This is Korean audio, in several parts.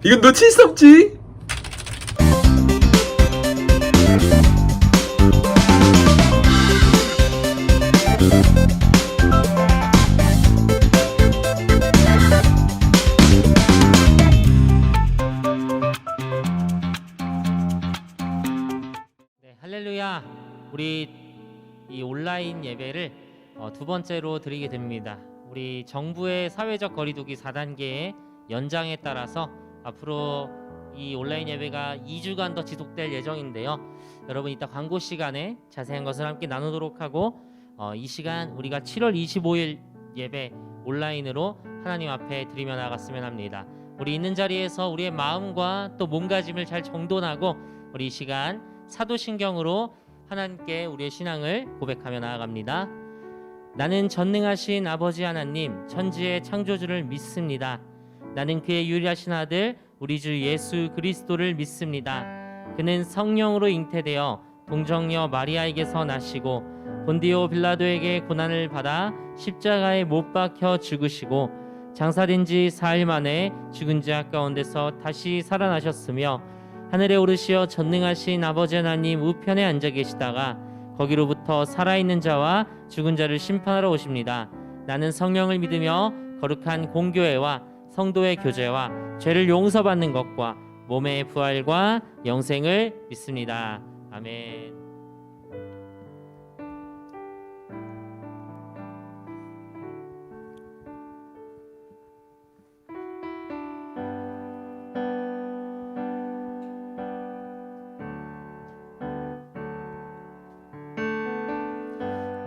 이건 놓칠 수 없지. 네, 할렐루야. 우리 이 온라인 예배를 두 번째로 드리게 됩니다. 우리 정부의 사회적 거리두기 4단계의 연장에 따라서 앞으로 이 온라인 예배가 2주간 더 지속될 예정인데요. 여러분 이따 광고 시간에 자세한 것을 함께 나누도록 하고 이 시간 우리가 7월 25일 예배 온라인으로 하나님 앞에 드리며 나갔으면 합니다. 우리 있는 자리에서 우리의 마음과 또 몸가짐을 잘 정돈하고 우리 이 시간 사도신경으로 하나님께 우리의 신앙을 고백하며 나아갑니다. 나는 전능하신 아버지 하나님 천지의 창조주를 믿습니다. 나는 그의 유일하신 아들 우리 주 예수 그리스도를 믿습니다. 그는 성령으로 잉태되어 동정녀 마리아에게서 나시고 본디오 빌라도에게 고난을 받아 십자가에 못 박혀 죽으시고 장사된 지 4일 만에 죽은 자 가운데서 다시 살아나셨으며 하늘에 오르시어 전능하신 아버지 하나님 우편에 앉아 계시다가 거기로부터 살아있는 자와 죽은 자를 심판하러 오십니다. 나는 성령을 믿으며 거룩한 공교회와 성도의 교제와 죄를 용서받는 것과 몸의 부활과 영생을 믿습니다. 아멘.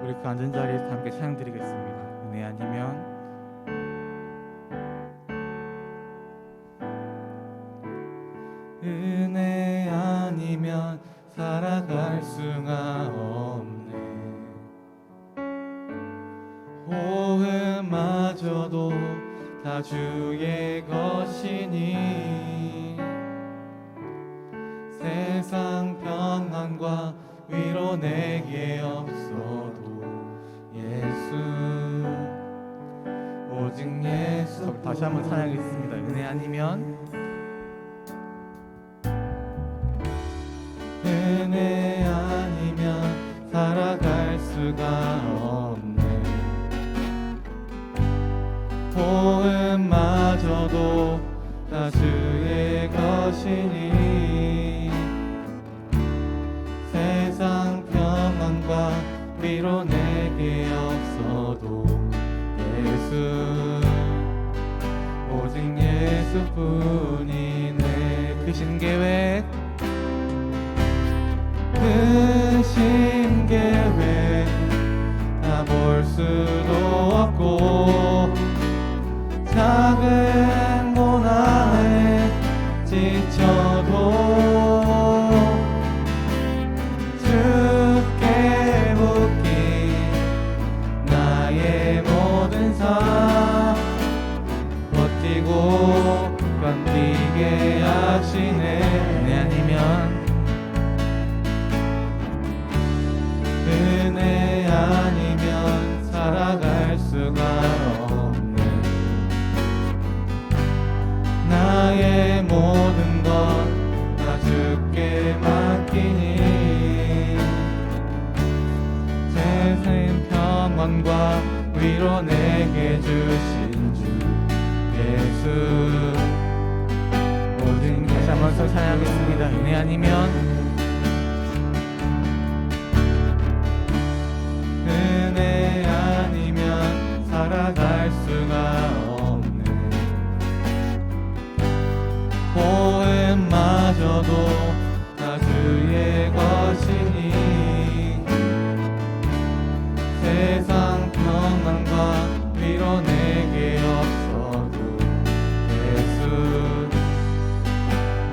우리 그 앉은 자리에서 함께 찬양 드리겠습니다. 은혜 아니면 은혜 아니면 살아갈 수가 없네. 호흡마저도 다 주의 것이니 세상 평안과 위로 내게 없어도 예수 오직 예수. 다시 한번 찬양하겠습니다. 은혜 아니면 은혜 아니면 살아갈 수가 없네. 호흡마저도 다 주의 것이니 세상 평안과 위로 내게 없어도 예수 오직 예수뿐이네. 크신 계획 크신 계획 다 볼 수도 없고 작은 고난에 지쳐도 주께 묻기 나의 모든 삶 버티고 견디게 하시네. 은혜 아니면 은혜 아니면 살아갈 수가 없네. 나의 모든 것 다 주께 맡기니 세상 평안과 위로 내게 주신 주 예수 오직 다시 한번 더 찬양하겠습니다. 은혜 아니면 은혜 아니면 살아갈 수가 없네. 호흡마저도 다 주의 것이니 세상 평안과 위로 내게 없어도 예수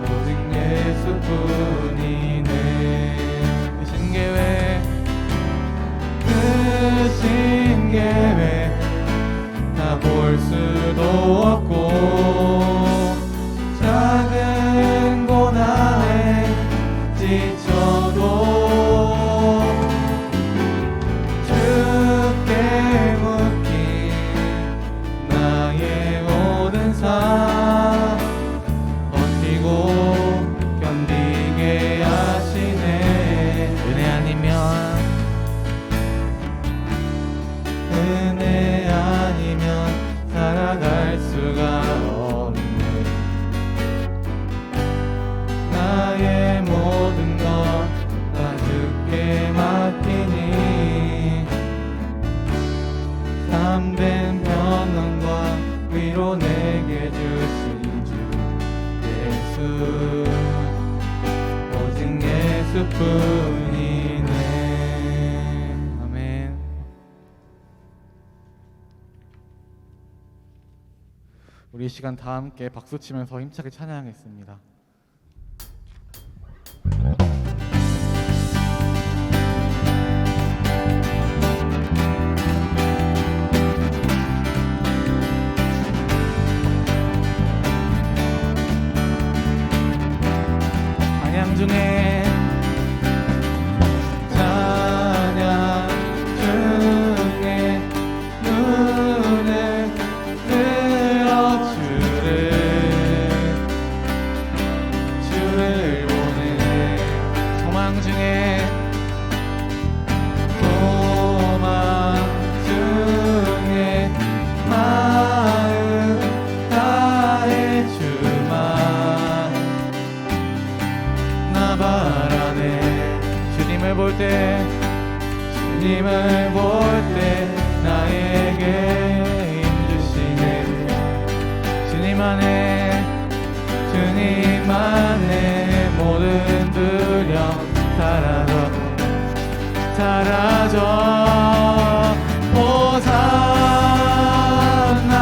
오직 예수뿐이네. 크신 계획 크신 계획 다 볼 수도 없고 작은 고난에 지쳐도 주께 묻기 나의 모든 삶 우리 이 시간 다 함께 박수 치면서 힘차게 찬양하겠습니다. 찬양 중에 찬양 중에 눈을 들어 주를 보네. 소망 중에 마음 다해 주만 나 바라네. 주님을 볼 때 나에게 힘주시네. 주님 안에 모든 두려움 사라져 호산나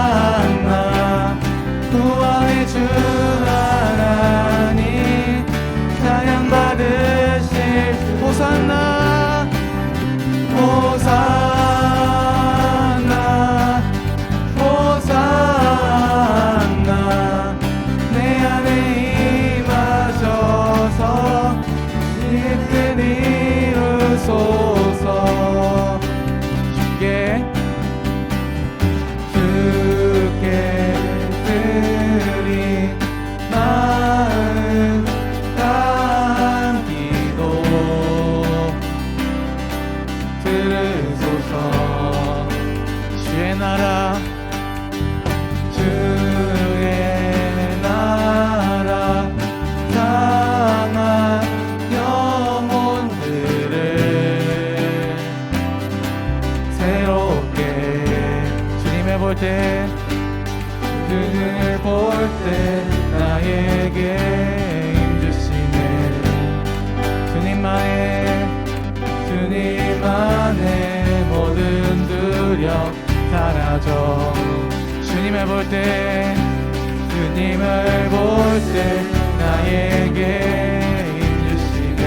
호산나 구원의 주 하나님 찬양 받으실 호산나 호산나 호산나 내 안에 임하셔서 뜻을 이루소서. 주께 드린 마음 담 기도 들으소서. 주의 나라 상한 영혼들을 새롭게 주님을 볼 때 나에게 힘주시네. 주님만의 모든 두려움 사라져. 주님을 볼 때 나에게 힘주시네.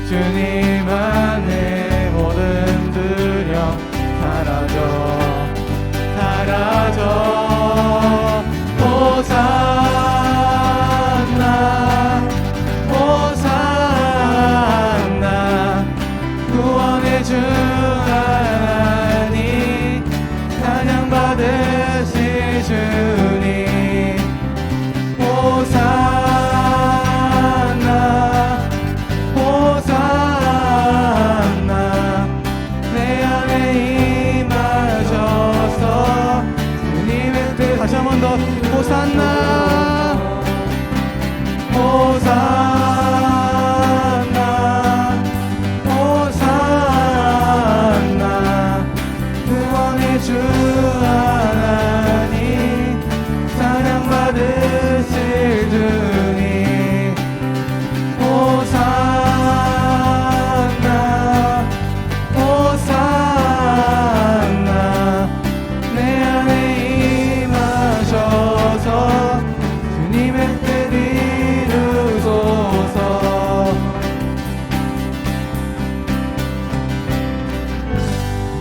주님 안에 모든 두려움 사라져 호산나 호산나 구원의 주 하나님 찬양 받으실 주님 호산나 호산나 내 안에 임하셔서 주님의 뜻 다시 한 번 더 호산나 호산나 호산나 구원의 주 하나님 찬양 받으실 주님 호산나 호산나 내 안에 임하셔서 주님의 뜻 이루소서.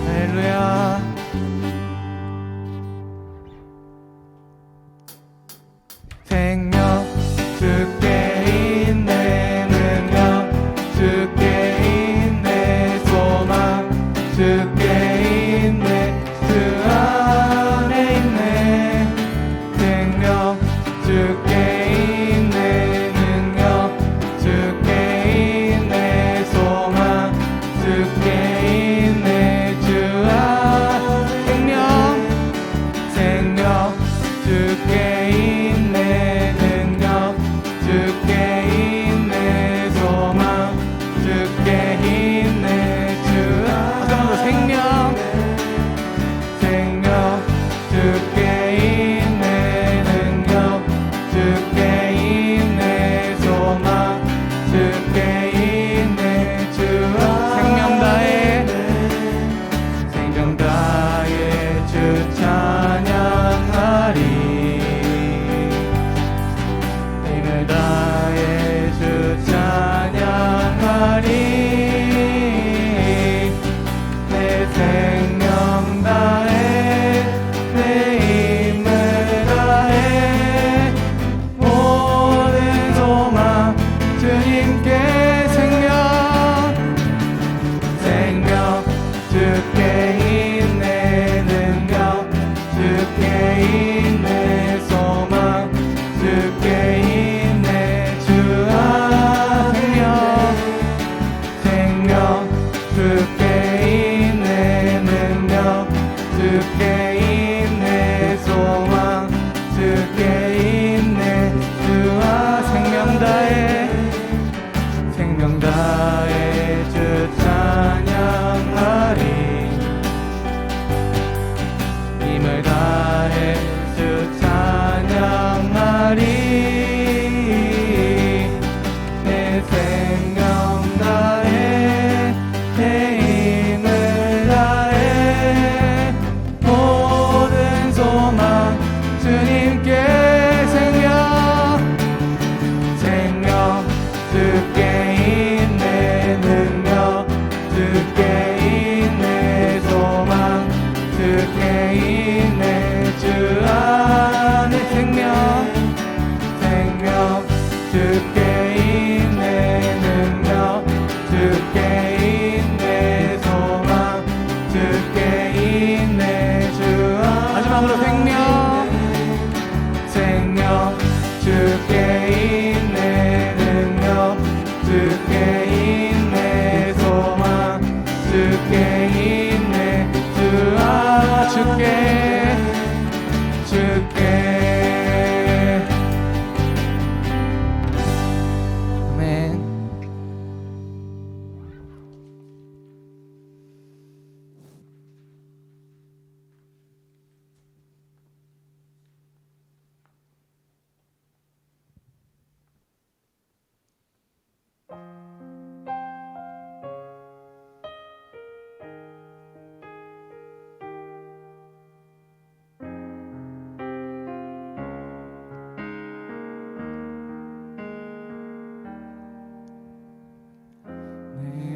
할렐루야. 생명 주께 있네. 능력 주께 있네. 소망 주께 있네. 주 안에 있네. 생명 주께 있네.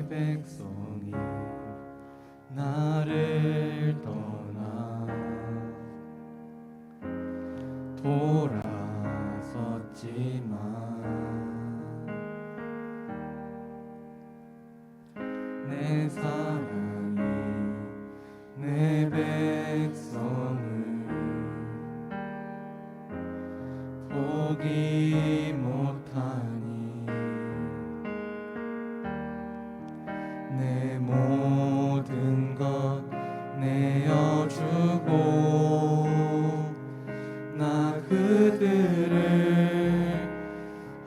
백성이 나를 떠나 돌아섰지만 내 사랑이 내 백성을 포기 못하니 내 모든 것 내어주고 나 그들을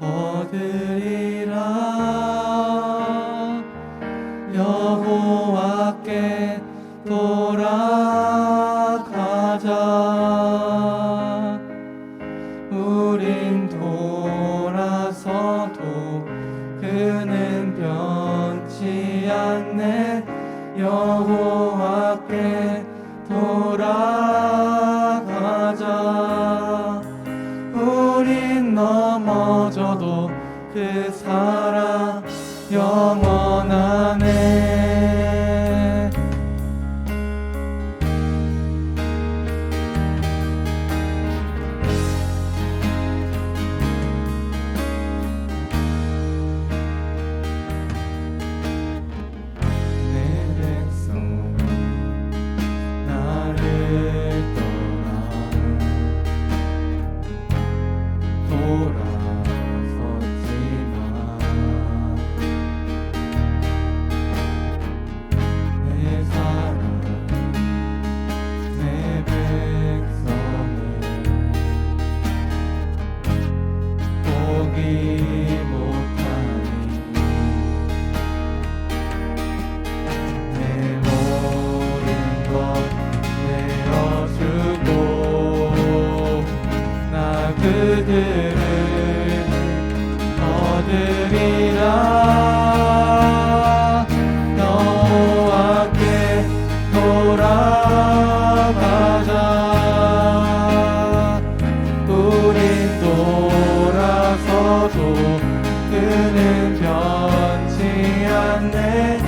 얻으리라. 여호와께 돌아가자. 우린 돌아서도 그는 변치 않네. 여호와께 돌아가자. 우린 넘어져도 그 사랑 영원하네. 내 백성은 나를 떠나 돌아섰지만 내 사랑 내 백성을 포기 못하니 내 모든 것 내어주고 나 그들을 얻으리라. 여호와께 돌아가자. 우린 돌아서도 그는 변치 않네.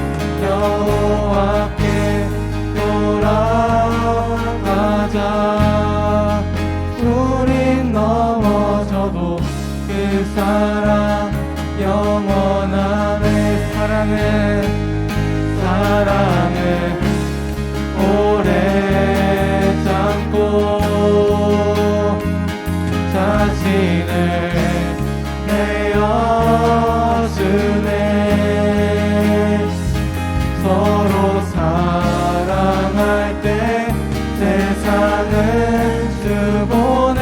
여호와께 돌아가자. 우린 넘어져도 그 사랑 영원하네. 사랑은 오래 참고 자신을 내어주네. 서로 사랑할 때 세상은 수고네.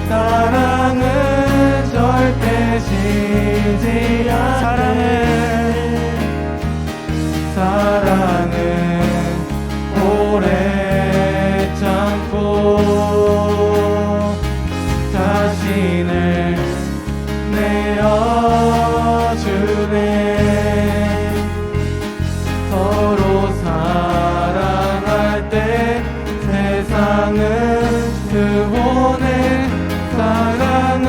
사랑은 절대 지지 않네. 사랑은 오래 참고 자신을 내어주네. 서로 사랑할 때 세상은 수고네. 사랑은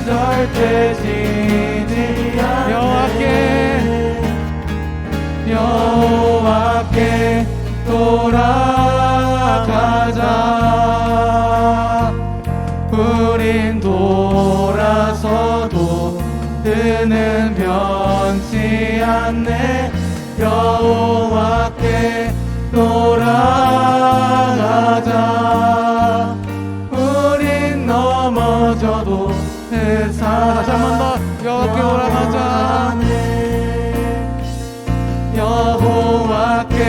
절대 지지 않네. 여호와께 돌아가자. 우린 돌아서도 그는 변치 않네. 여호와께 돌아가자. 우린 넘어져도 그 사랑 다시 한 번 더 여호와께 돌아가자. 여호와께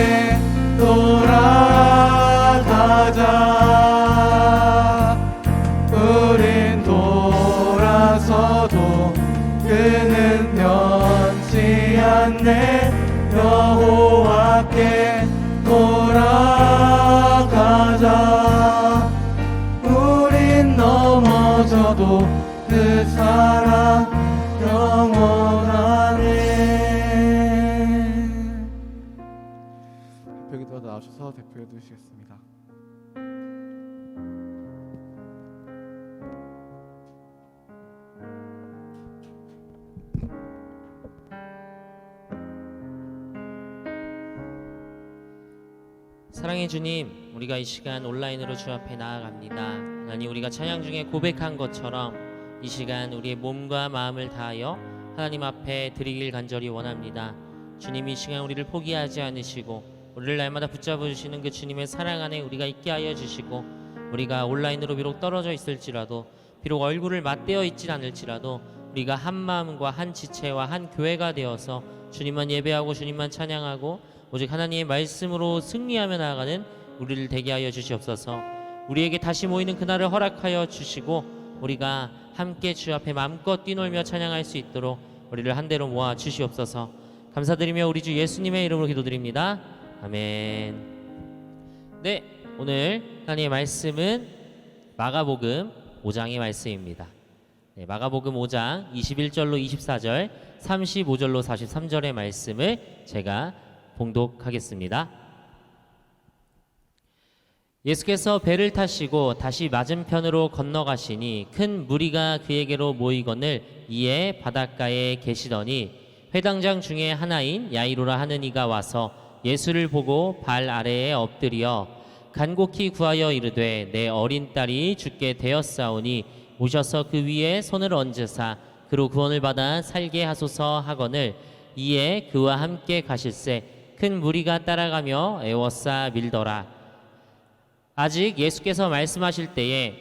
돌아가자. 우린 돌아서도 그는 변치 않네. 여호와께 돌아가자. 우린 넘어져도 그 사랑 영원하네. 대표기도 나오셔서 대표해 주시겠습니다. 사랑의 주님, 우리가 이 시간 온라인으로 주 앞에 나아갑니다. 하나님, 우리가 찬양 중에 고백한 것처럼 이 시간 우리의 몸과 마음을 다하여 하나님 앞에 드리길 간절히 원합니다. 주님, 이 시간 우리를 포기하지 않으시고 우리를 날마다 붙잡아 주시는 그 주님의 사랑 안에 우리가 있게 하여 주시고, 우리가 온라인으로 비록 떨어져 있을지라도, 비록 얼굴을 맞대어 있진 않을지라도 우리가 한 마음과 한 지체와 한 교회가 되어서 주님만 예배하고 주님만 찬양하고 오직 하나님의 말씀으로 승리하며 나아가는 우리를 되게 하여 주시옵소서. 우리에게 다시 모이는 그날을 허락하여 주시고 우리가 함께 주 앞에 마음껏 뛰놀며 찬양할 수 있도록 우리를 한데로 모아 주시옵소서. 감사드리며 우리 주 예수님의 이름으로 기도드립니다. 아멘. 네, 오늘 하나님의 말씀은 마가복음 5장의 말씀입니다. 네, 마가복음 5장 21절로 24절, 35절로 43절의 말씀을 제가 봉독하겠습니다. 예수께서 배를 타시고 다시 맞은편으로 건너가시니 큰 무리가 그에게로 모이거늘 이에 바닷가에 계시더니 회당장 중에 하나인 야이로라 하는 이가 와서 예수를 보고 발 아래에 엎드려 간곡히 구하여 이르되 내 어린 딸이 죽게 되었사오니 오셔서 그 위에 손을 얹으사 그로 구원을 받아 살게 하소서 하거늘 이에 그와 함께 가실새 큰 무리가 따라가며 애워싸 밀더라. 아직 예수께서 말씀하실 때에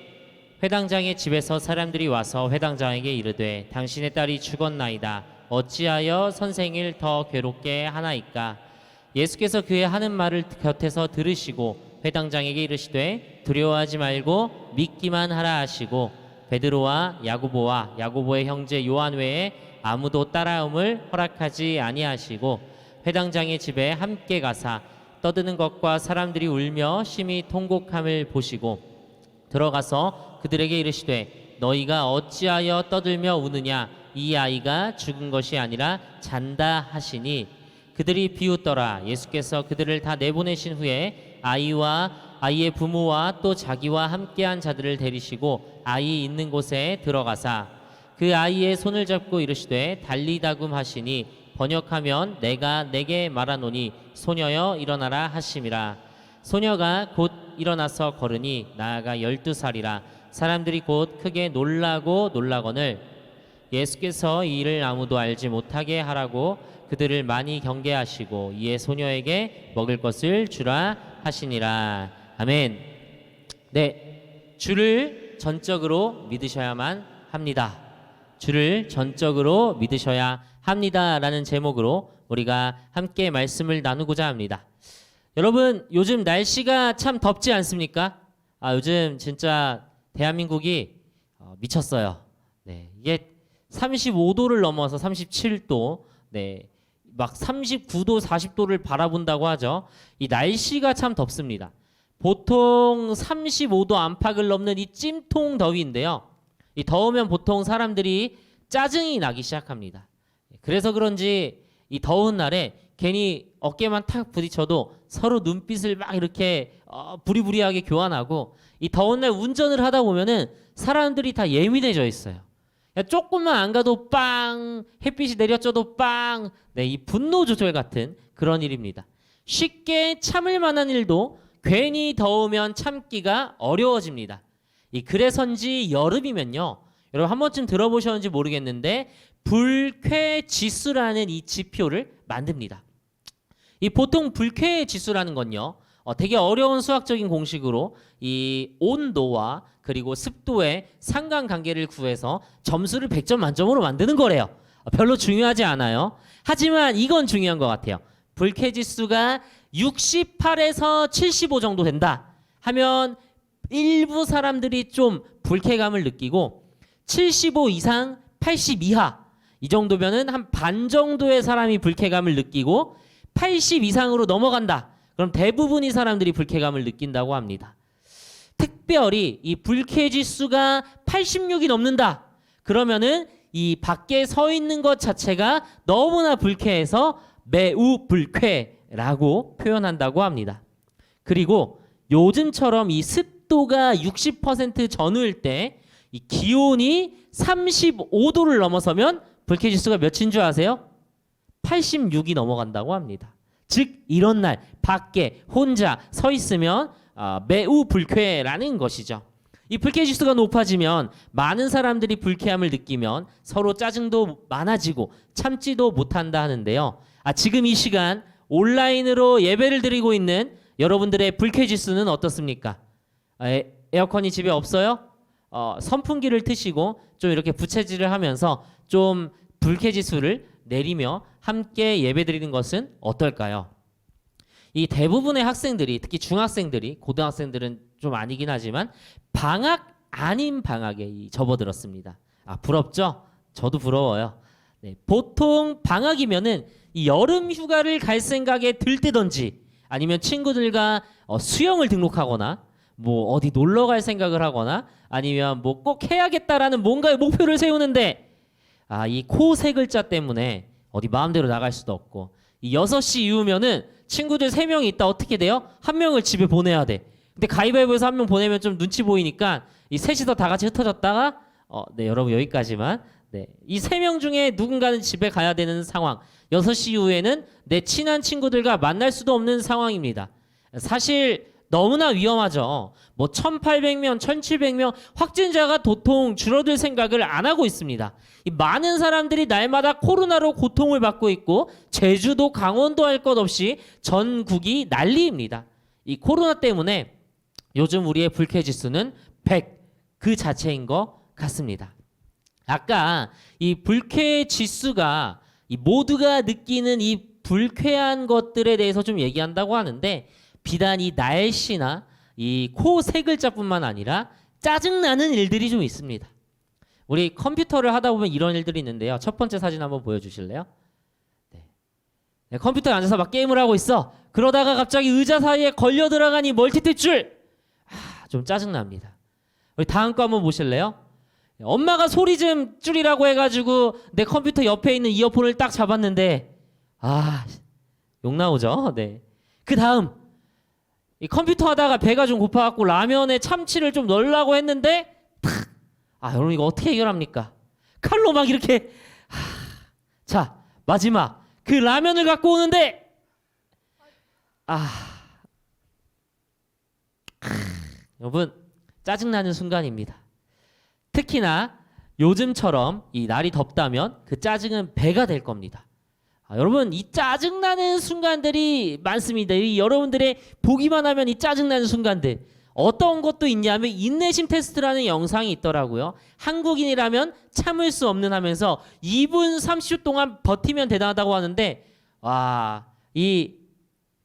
회당장의 집에서 사람들이 와서 회당장에게 이르되 당신의 딸이 죽었나이다. 어찌하여 선생을 더 괴롭게 하나이까? 예수께서 그의 하는 말을 곁에서 들으시고 회당장에게 이르시되 두려워하지 말고 믿기만 하라 하시고 베드로와 야고보와 야고보의 형제 요한 외에 아무도 따라옴을 허락하지 아니하시고 회당장의 집에 함께 가사 떠드는 것과 사람들이 울며 심히 통곡함을 보시고 들어가서 그들에게 이르시되 너희가 어찌하여 떠들며 우느냐? 이 아이가 죽은 것이 아니라 잔다 하시니 그들이 비웃더라. 예수께서 그들을 다 내보내신 후에 아이와 아이의 부모와 또 자기와 함께한 자들을 데리시고 아이 있는 곳에 들어가사 그 아이의 손을 잡고 이르시되 달리다굼 하시니 번역하면 내가 내게 말하노니 소녀여 일어나라 하심이라. 소녀가 곧 일어나서 걸으니 나아가 12살이라. 사람들이 곧 크게 놀라거늘 예수께서 이 일을 아무도 알지 못하게 하라고 그들을 많이 경계하시고 이에 소녀에게 먹을 것을 주라 하시니라. 아멘. 네, 주를 전적으로 믿으셔야만 합니다. 주를 전적으로 믿으셔야 합니다라는 제목으로 우리가 함께 말씀을 나누고자 합니다. 여러분, 요즘 날씨가 참 덥지 않습니까? 요즘 진짜 대한민국이 미쳤어요. 네, 이게 35도를 넘어서 37도, 네, 막 39도, 40도를 바라본다고 하죠. 이 날씨가 참 덥습니다. 보통 35도 안팎을 넘는 이 찜통 더위인데요. 이 더우면 보통 사람들이 짜증이 나기 시작합니다. 그래서 그런지 이 더운 날에 괜히 어깨만 탁 부딪혀도 서로 눈빛을 막 이렇게 부리부리하게 교환하고 이 더운 날 운전을 하다 보면은 사람들이 다 예민해져 있어요. 조금만 안 가도 빵, 햇빛이 내려져도 빵. 네, 이 분노 조절 같은 그런 일입니다. 쉽게 참을 만한 일도 괜히 더우면 참기가 어려워집니다. 그래서인지 여름이면요, 여러분 한 번쯤 들어보셨는지 모르겠는데 불쾌 지수라는 이 지표를 만듭니다. 이 보통 불쾌 지수라는 건요, 되게 어려운 수학적인 공식으로 이 온도와 그리고 습도의 상관관계를 구해서 점수를 100점 만점으로 만드는 거래요. 별로 중요하지 않아요. 하지만 이건 중요한 것 같아요. 불쾌 지수가 68에서 75 정도 된다 하면 일부 사람들이 좀 불쾌감을 느끼고 75 이상 80 이하 이 정도면은 한 반 정도의 사람이 불쾌감을 느끼고 80 이상으로 넘어간다. 그럼 대부분의 사람들이 불쾌감을 느낀다고 합니다. 특별히 이 불쾌 지수가 86이 넘는다. 그러면은 이 밖에 서 있는 것 자체가 너무나 불쾌해서 매우 불쾌라고 표현한다고 합니다. 그리고 요즘처럼 이 습도가 60% 전후일 때 이 기온이 35도를 넘어서면 불쾌 지수가 몇인 줄 아세요? 86이 넘어간다고 합니다. 즉 이런 날 밖에 혼자 서 있으면 매우 불쾌라는 것이죠. 이 불쾌 지수가 높아지면 많은 사람들이 불쾌함을 느끼면 서로 짜증도 많아지고 참지도 못한다 하는데요. 지금 이 시간 온라인으로 예배를 드리고 있는 여러분들의 불쾌 지수는 어떻습니까? 에어컨이 집에 없어요? 선풍기를 트시고 좀 이렇게 부채질을 하면서 좀 불쾌 지수를 내리며 함께 예배 드리는 것은 어떨까요? 이 대부분의 학생들이, 특히 중학생들이, 고등학생들은 좀 아니긴 하지만 방학 아닌 방학에 접어들었습니다. 부럽죠? 저도 부러워요. 네, 보통 방학이면은 이 여름 휴가를 갈 생각에 들뜨던지 아니면 친구들과 수영을 등록하거나 뭐 어디 놀러 갈 생각을 하거나 아니면 뭐 꼭 해야겠다라는 뭔가의 목표를 세우는데 이 코 세 글자 때문에 어디 마음대로 나갈 수도 없고 이 6시 이후면은 친구들 3명이 있다 어떻게 돼요? 한 명을 집에 보내야 돼. 근데 가위바위보에서 한 명 보내면 좀 눈치 보이니까 이 셋이서 다 같이 흩어졌다가 네 여러분 여기까지만. 네, 이 3명 중에 누군가는 집에 가야 되는 상황. 6시 이후에는 내 친한 친구들과 만날 수도 없는 상황입니다. 사실 너무나 위험하죠. 뭐 1,800명, 1,700명 확진자가 도통 줄어들 생각을 안 하고 있습니다. 이 많은 사람들이 날마다 코로나로 고통을 받고 있고 제주도, 강원도 할 것 없이 전국이 난리입니다. 이 코로나 때문에 요즘 우리의 불쾌 지수는 100 그 자체인 것 같습니다. 아까 이 불쾌 지수가 이 모두가 느끼는 이 불쾌한 것들에 대해서 좀 얘기한다고 하는데 비단 이 날씨나 이 코 세 글자뿐만 아니라 짜증나는 일들이 좀 있습니다. 우리 컴퓨터를 하다 보면 이런 일들이 있는데요. 첫 번째 사진 한번 보여주실래요? 네, 컴퓨터에 앉아서 막 게임을 하고 있어. 그러다가 갑자기 의자 사이에 걸려 들어가니 멀티탭줄. 좀 짜증납니다. 우리 다음 거 한번 보실래요? 엄마가 소리 좀 줄이라고 해가지고 내 컴퓨터 옆에 있는 이어폰을 딱 잡았는데 욕 나오죠? 네. 그 다음 이 컴퓨터 하다가 배가 좀 고파갖고 라면에 참치를 좀 넣으려고 했는데 여러분 이거 어떻게 해결합니까? 칼로 막 이렇게 자 마지막 그 라면을 갖고 오는데 여러분 짜증나는 순간입니다. 특히나 요즘처럼 이 날이 덥다면 그 짜증은 배가 될 겁니다. 여러분 이 짜증나는 순간들이 많습니다. 이 여러분들의 보기만 하면 이 짜증나는 순간들 어떤 것도 있냐면 인내심 테스트라는 영상이 있더라고요. 한국인이라면 참을 수 없는 하면서 2분 30초 동안 버티면 대단하다고 하는데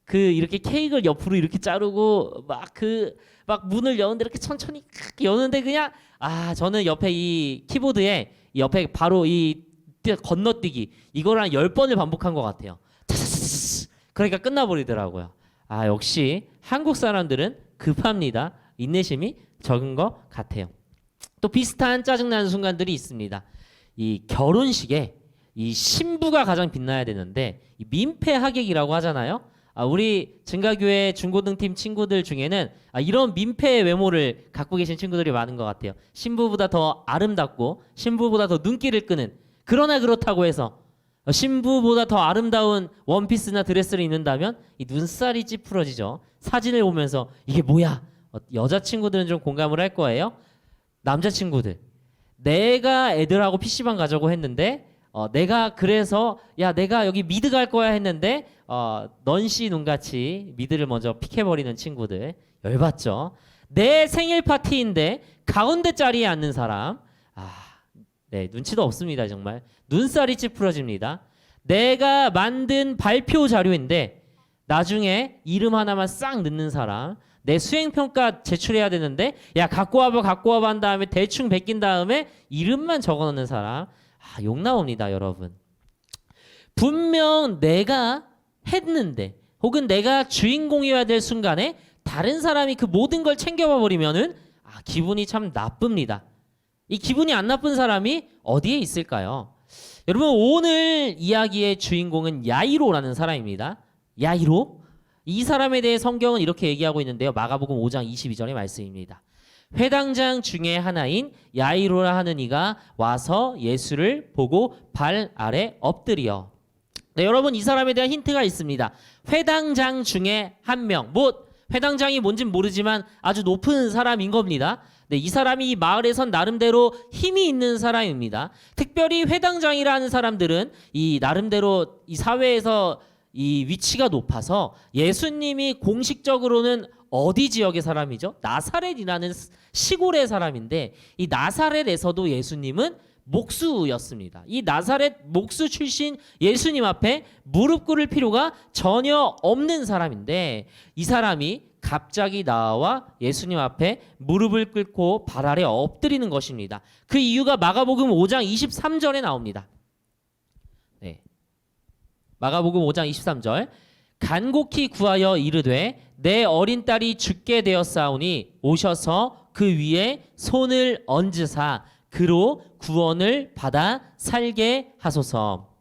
이렇게 케이크를 옆으로 이렇게 자르고 막 문을 여는데 이렇게 천천히 여는데 그냥 저는 옆에 이 키보드에 옆에 바로 이 건너뛰기 이걸 한 10번을 반복한 것 같아요. 그러니까 끝나버리더라고요. 역시 한국 사람들은 급합니다. 인내심이 적은 것 같아요. 또 비슷한 짜증나는 순간들이 있습니다. 이 결혼식에 이 신부가 가장 빛나야 되는데 이 민폐 하객이라고 하잖아요. 우리 증가교회 중고등팀 친구들 중에는 이런 민폐의 외모를 갖고 계신 친구들이 많은 것 같아요. 신부보다 더 아름답고 신부보다 더 눈길을 끄는 그러나 그렇다고 해서 신부보다 더 아름다운 원피스나 드레스를 입는다면 이 눈살이 찌푸러지죠. 사진을 보면서 이게 뭐야? 여자친구들은 좀 공감을 할 거예요. 남자친구들 내가 애들하고 PC방 가자고 했는데 내가 그래서 내가 여기 미드 갈 거야 했는데 넌씨 눈같이 미드를 먼저 픽해버리는 친구들 열받죠. 내 생일 파티인데 가운데 자리에 앉는 사람 네, 눈치도 없습니다. 정말 눈살이 찌푸러집니다. 내가 만든 발표 자료인데 나중에 이름 하나만 싹 넣는 사람 내 수행평가 제출해야 되는데 갖고 와봐 한 다음에 대충 베낀 다음에 이름만 적어놓는 사람 욕 나옵니다. 여러분 분명 내가 했는데 혹은 내가 주인공이어야 될 순간에 다른 사람이 그 모든 걸 챙겨봐 버리면은 기분이 참 나쁩니다. 이 기분이 안 나쁜 사람이 어디에 있을까요? 여러분 오늘 이야기의 주인공은 야이로라는 사람입니다. 야이로 이 사람에 대해 성경은 이렇게 얘기하고 있는데요. 마가복음 5장 22절의 말씀입니다. 회당장 중에 하나인 야이로라 하는 이가 와서 예수를 보고 발 아래 엎드려 네, 여러분 이 사람에 대한 힌트가 있습니다. 회당장 중에 한 명. 뭐 회당장이 뭔진 모르지만 아주 높은 사람인 겁니다. 네, 이 사람이 이 마을에선 나름대로 힘이 있는 사람입니다. 특별히 회당장이라는 사람들은 이 나름대로 이 사회에서 이 위치가 높아서 예수님이 공식적으로는 어디 지역의 사람이죠? 나사렛이라는 시골의 사람인데 이 나사렛에서도 예수님은 목수였습니다. 이 나사렛 목수 출신 예수님 앞에 무릎 꿇을 필요가 전혀 없는 사람인데 이 사람이 갑자기 나와 예수님 앞에 무릎을 꿇고 발 아래 엎드리는 것입니다. 그 이유가 마가복음 5장 23절에 나옵니다. 네. 마가복음 5장 23절. 간곡히 구하여 이르되 내 어린 딸이 죽게 되었사오니 오셔서 그 위에 손을 얹으사 그로 구원을 받아 살게 하소서.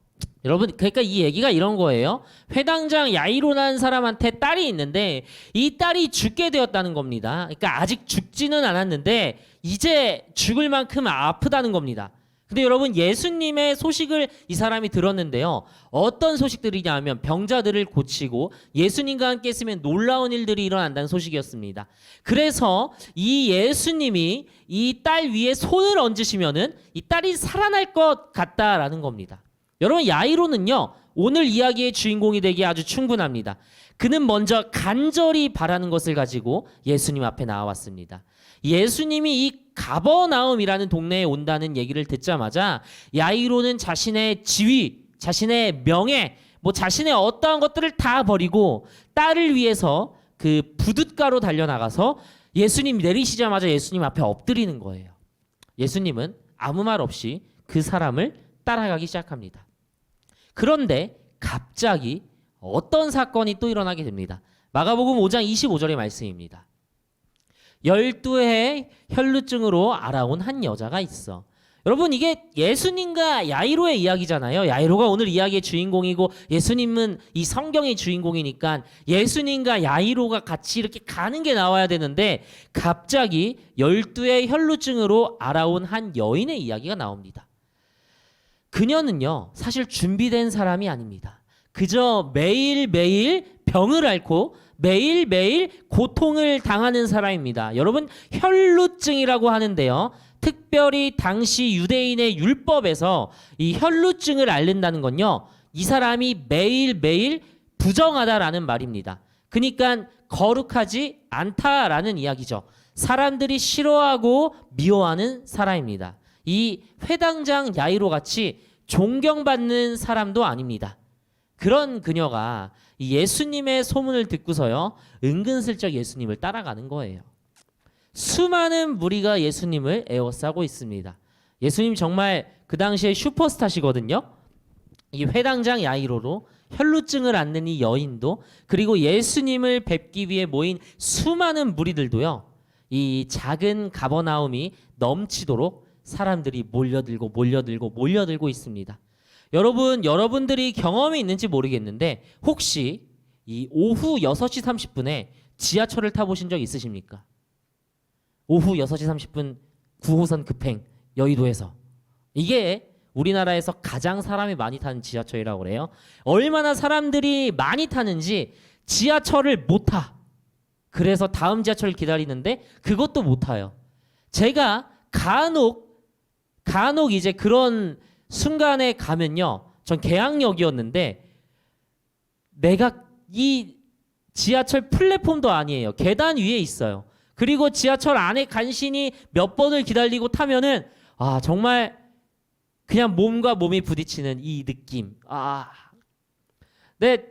여러분, 그러니까 이 얘기가 이런 거예요. 회당장 야이로라는 사람한테 딸이 있는데 이 딸이 죽게 되었다는 겁니다. 그러니까 아직 죽지는 않았는데 이제 죽을 만큼 아프다는 겁니다. 근데 여러분, 예수님의 소식을 이 사람이 들었는데요. 어떤 소식들이냐면 병자들을 고치고 예수님과 함께 있으면 놀라운 일들이 일어난다는 소식이었습니다. 그래서 이 예수님이 이 딸 위에 손을 얹으시면은 이 딸이 살아날 것 같다라는 겁니다. 여러분, 야이로는요, 오늘 이야기의 주인공이 되기에 아주 충분합니다. 그는 먼저 간절히 바라는 것을 가지고 예수님 앞에 나왔습니다. 예수님이 이 가버나움이라는 동네에 온다는 얘기를 듣자마자 야이로는 자신의 지위, 자신의 명예, 뭐 자신의 어떠한 것들을 다 버리고 딸을 위해서 그 부둣가로 달려나가서 예수님 내리시자마자 예수님 앞에 엎드리는 거예요. 예수님은 아무 말 없이 그 사람을 따라가기 시작합니다. 그런데 갑자기 어떤 사건이 또 일어나게 됩니다. 마가복음 5장 25절의 말씀입니다. 12해 혈루증으로 알아온 한 여자가 있어. 여러분, 이게 예수님과 야이로의 이야기잖아요. 야이로가 오늘 이야기의 주인공이고 예수님은 이 성경의 주인공이니까 예수님과 야이로가 같이 이렇게 가는 게 나와야 되는데 갑자기 12해 혈루증으로 알아온 한 여인의 이야기가 나옵니다. 그녀는요, 사실 준비된 사람이 아닙니다. 그저 매일매일 병을 앓고 매일매일 고통을 당하는 사람입니다. 여러분, 혈루증이라고 하는데요, 특별히 당시 유대인의 율법에서 이 혈루증을 앓는다는 건요, 이 사람이 매일매일 부정하다라는 말입니다. 그러니까 거룩하지 않다라는 이야기죠. 사람들이 싫어하고 미워하는 사람입니다. 이 회당장 야이로 같이 존경받는 사람도 아닙니다. 그런 그녀가 이 예수님의 소문을 듣고서요, 은근슬쩍 예수님을 따라가는 거예요. 수많은 무리가 예수님을 에워싸고 있습니다. 예수님 정말 그 당시에 슈퍼스타시거든요. 이 회당장 야이로로 혈루증을 앓는 이 여인도, 그리고 예수님을 뵙기 위해 모인 수많은 무리들도요, 이 작은 가버나움이 넘치도록 사람들이 몰려들고 있습니다. 여러분들이 경험이 있는지 모르겠는데 혹시 이 오후 6시 30분에 지하철을 타보신 적 있으십니까? 오후 6시 30분 9호선 급행 여의도에서. 이게 우리나라에서 가장 사람이 많이 타는 지하철이라고 그래요. 얼마나 사람들이 많이 타는지 지하철을 못 타. 그래서 다음 지하철을 기다리는데 그것도 못 타요. 제가 간혹 이제 그런 순간에 가면요, 전 계양역이었는데 내가 이 지하철 플랫폼도 아니에요. 계단 위에 있어요. 그리고 지하철 안에 간신히 몇 번을 기다리고 타면은 정말 그냥 몸과 몸이 부딪히는 이 느낌. 내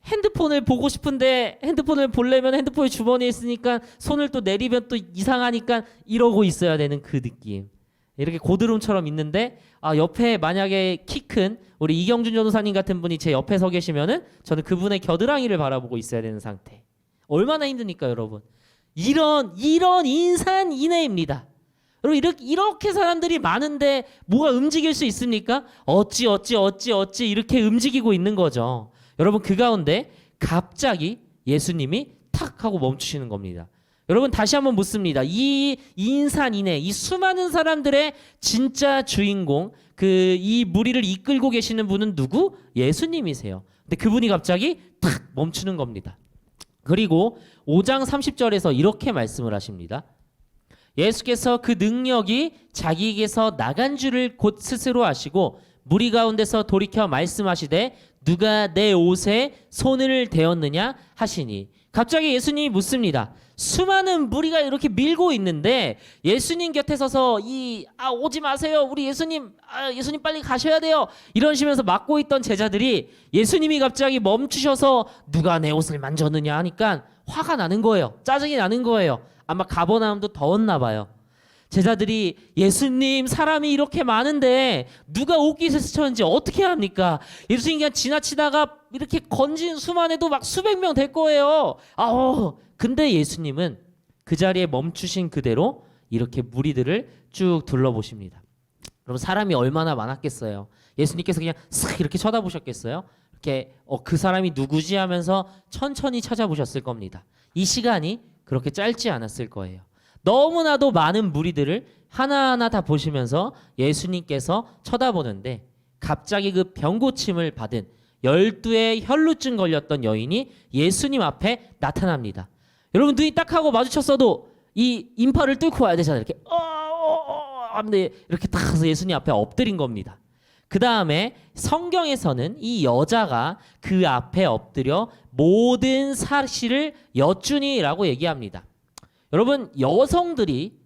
핸드폰을 보고 싶은데 핸드폰을 보려면 핸드폰이 주머니에 있으니까 손을 또 내리면 또 이상하니까 이러고 있어야 되는 그 느낌. 이렇게 고드름처럼 있는데 옆에 만약에 키 큰 우리 이경준 전도사님 같은 분이 제 옆에 서 계시면은 저는 그분의 겨드랑이를 바라보고 있어야 되는 상태. 얼마나 힘드니까 여러분. 이런 인산인해입니다. 여러분, 이렇게 사람들이 많은데 뭐가 움직일 수 있습니까? 어찌 이렇게 움직이고 있는 거죠. 여러분, 그 가운데 갑자기 예수님이 탁 하고 멈추시는 겁니다. 여러분 다시 한번 묻습니다. 이 인산인해, 이 수많은 사람들의 진짜 주인공, 이 무리를 이끌고 계시는 분은 누구? 예수님이세요. 근데 그분이 갑자기 탁 멈추는 겁니다. 그리고 5장 30절에서 이렇게 말씀을 하십니다. 예수께서 그 능력이 자기에게서 나간 줄을 곧 스스로 아시고 무리 가운데서 돌이켜 말씀하시되 누가 내 옷에 손을 대었느냐 하시니. 갑자기 예수님이 묻습니다. 수많은 무리가 이렇게 밀고 있는데 예수님 곁에 서서 오지 마세요. 우리 예수님 빨리 가셔야 돼요. 이러시면서 막고 있던 제자들이 예수님이 갑자기 멈추셔서 누가 내 옷을 만졌느냐 하니까 화가 나는 거예요. 짜증이 나는 거예요. 아마 가버나움도 더웠나 봐요. 제자들이 예수님 사람이 이렇게 많은데 누가 옷깃을 스쳤는지 어떻게 합니까? 예수님 그냥 지나치다가 이렇게 건진 수만 해도 막 수백 명 될 거예요. 근데 예수님은 그 자리에 멈추신 그대로 이렇게 무리들을 쭉 둘러보십니다. 그럼 사람이 얼마나 많았겠어요? 예수님께서 그냥 싹 이렇게 쳐다보셨겠어요? 이렇게 그 사람이 누구지 하면서 천천히 찾아보셨을 겁니다. 이 시간이 그렇게 짧지 않았을 거예요. 너무나도 많은 무리들을 하나하나 다 보시면서 예수님께서 쳐다보는데 갑자기 그 병고침을 받은 12의 혈루증 걸렸던 여인이 예수님 앞에 나타납니다. 여러분 눈이 딱 하고 마주쳤어도 이 인파를 뚫고 와야 되잖아요. 이렇게 하는데 이렇게 딱 가서 예수님 앞에 엎드린 겁니다. 그 다음에 성경에서는 이 여자가 그 앞에 엎드려 모든 사실을 여쭈니라고 얘기합니다. 여러분 여성들이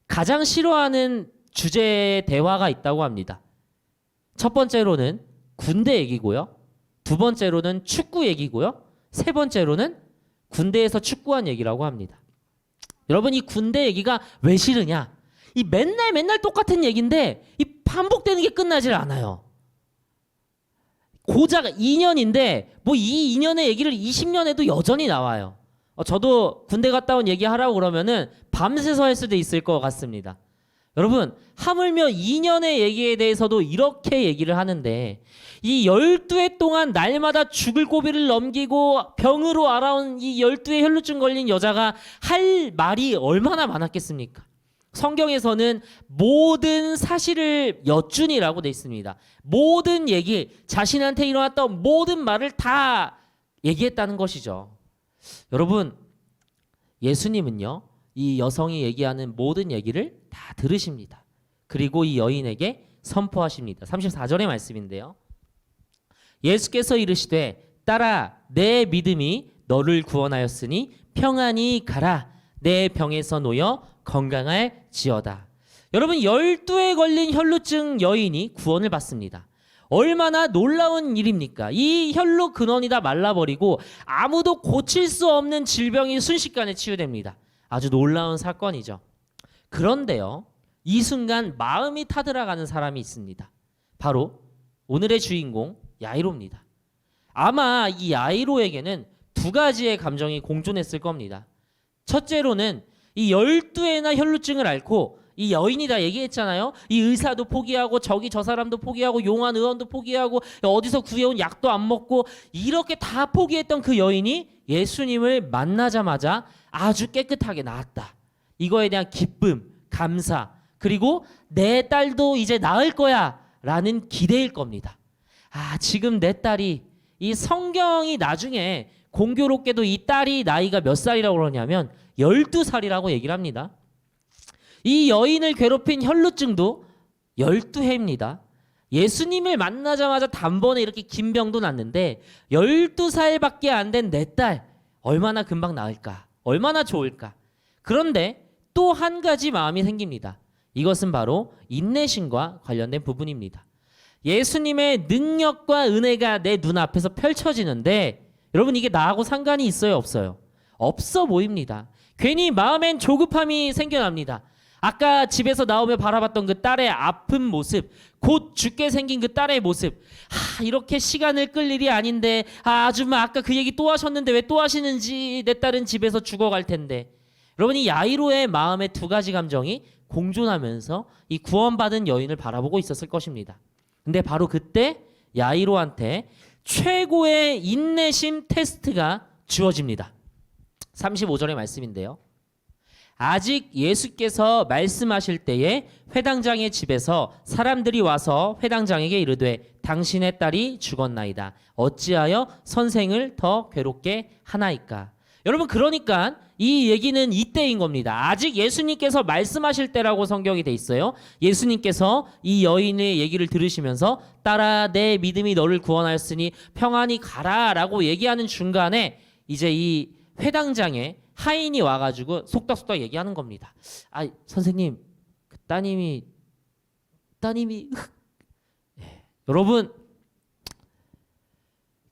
가장 싫어하는 주제 대화가 있다고 합니다. 첫 번째로는 군대 얘기고요. 두 번째로는 축구 얘기고요. 세 번째로는 군대에서 축구한 얘기라고 합니다. 여러분 이 군대 얘기가 왜 싫으냐? 이 맨날 똑같은 얘기인데 이 반복되는 게 끝나질 않아요. 고작 2년인데 뭐 이 2년의 얘기를 20년 해도 여전히 나와요. 저도 군대 갔다 온 얘기 하라고 그러면은 밤새서 할 수도 있을 것 같습니다. 여러분 하물며 2년의 얘기에 대해서도 이렇게 얘기를 하는데 이 12해 동안 날마다 죽을 고비를 넘기고 병으로 알아온 이 12의 혈루증 걸린 여자가 할 말이 얼마나 많았겠습니까? 성경에서는 모든 사실을 여쭈니라고 돼 있습니다. 모든 얘기, 자신한테 일어났던 모든 말을 다 얘기했다는 것이죠. 여러분 예수님은요 이 여성이 얘기하는 모든 얘기를 다 들으십니다. 그리고 이 여인에게 선포하십니다. 34절의 말씀인데요. 예수께서 이르시되 딸아 내 믿음이 너를 구원하였으니 평안히 가라. 내 병에서 놓여 건강할지어다. 여러분 12에 걸린 혈루증 여인이 구원을 받습니다. 얼마나 놀라운 일입니까? 이 혈루 근원이 다 말라버리고 아무도 고칠 수 없는 질병이 순식간에 치유됩니다. 아주 놀라운 사건이죠. 그런데요 이 순간 마음이 타들어가는 사람이 있습니다. 바로 오늘의 주인공 야이로입니다. 아마 이 야이로에게는 두 가지의 감정이 공존했을 겁니다. 첫째로는 이 12회나 혈루증을 앓고 이 여인이 다 얘기했잖아요. 이 의사도 포기하고 저기 저 사람도 포기하고 용한 의원도 포기하고 어디서 구해온 약도 안 먹고 이렇게 다 포기했던 그 여인이 예수님을 만나자마자 아주 깨끗하게 나았다. 이거에 대한 기쁨, 감사, 그리고 내 딸도 이제 나을 거야 라는 기대일 겁니다. 지금 내 딸이, 이 성경이 나중에 공교롭게도 이 딸이 나이가 몇 살이라고 그러냐면 12살이라고 얘기를 합니다. 이 여인을 괴롭힌 혈루증도 12회입니다. 예수님을 만나자마자 단번에 이렇게 긴 병도 났는데 12살밖에 안 된 내 딸 얼마나 금방 나을까? 얼마나 좋을까? 그런데 또 한 가지 마음이 생깁니다. 이것은 바로 인내심과 관련된 부분입니다. 예수님의 능력과 은혜가 내 눈앞에서 펼쳐지는데 여러분 이게 나하고 상관이 있어요? 없어요? 없어 보입니다. 괜히 마음엔 조급함이 생겨납니다. 아까 집에서 나오며 바라봤던 그 딸의 아픈 모습, 곧 죽게 생긴 그 딸의 모습, 이렇게 시간을 끌 일이 아닌데, 아줌마 아까 그 얘기 또 하셨는데 왜 또 하시는지, 내 딸은 집에서 죽어갈 텐데. 여러분 이 야이로의 마음의 두 가지 감정이 공존하면서 이 구원받은 여인을 바라보고 있었을 것입니다. 근데 바로 그때 야이로한테 최고의 인내심 테스트가 주어집니다. 35절의 말씀인데요. 아직 예수께서 말씀하실 때에 회당장의 집에서 사람들이 와서 회당장에게 이르되 당신의 딸이 죽었나이다. 어찌하여 선생을 더 괴롭게 하나이까? 여러분, 그러니까 이 얘기는 이때인 겁니다. 아직 예수님께서 말씀하실 때라고 성경이 돼 있어요. 예수님께서 이 여인의 얘기를 들으시면서 딸아, 내 믿음이 너를 구원하였으니 평안히 가라라고 얘기하는 중간에 이제 이 회당장에 하인이 와가지고 속닥속닥 얘기하는 겁니다. 아, 선생님, 그 따님이 여러분,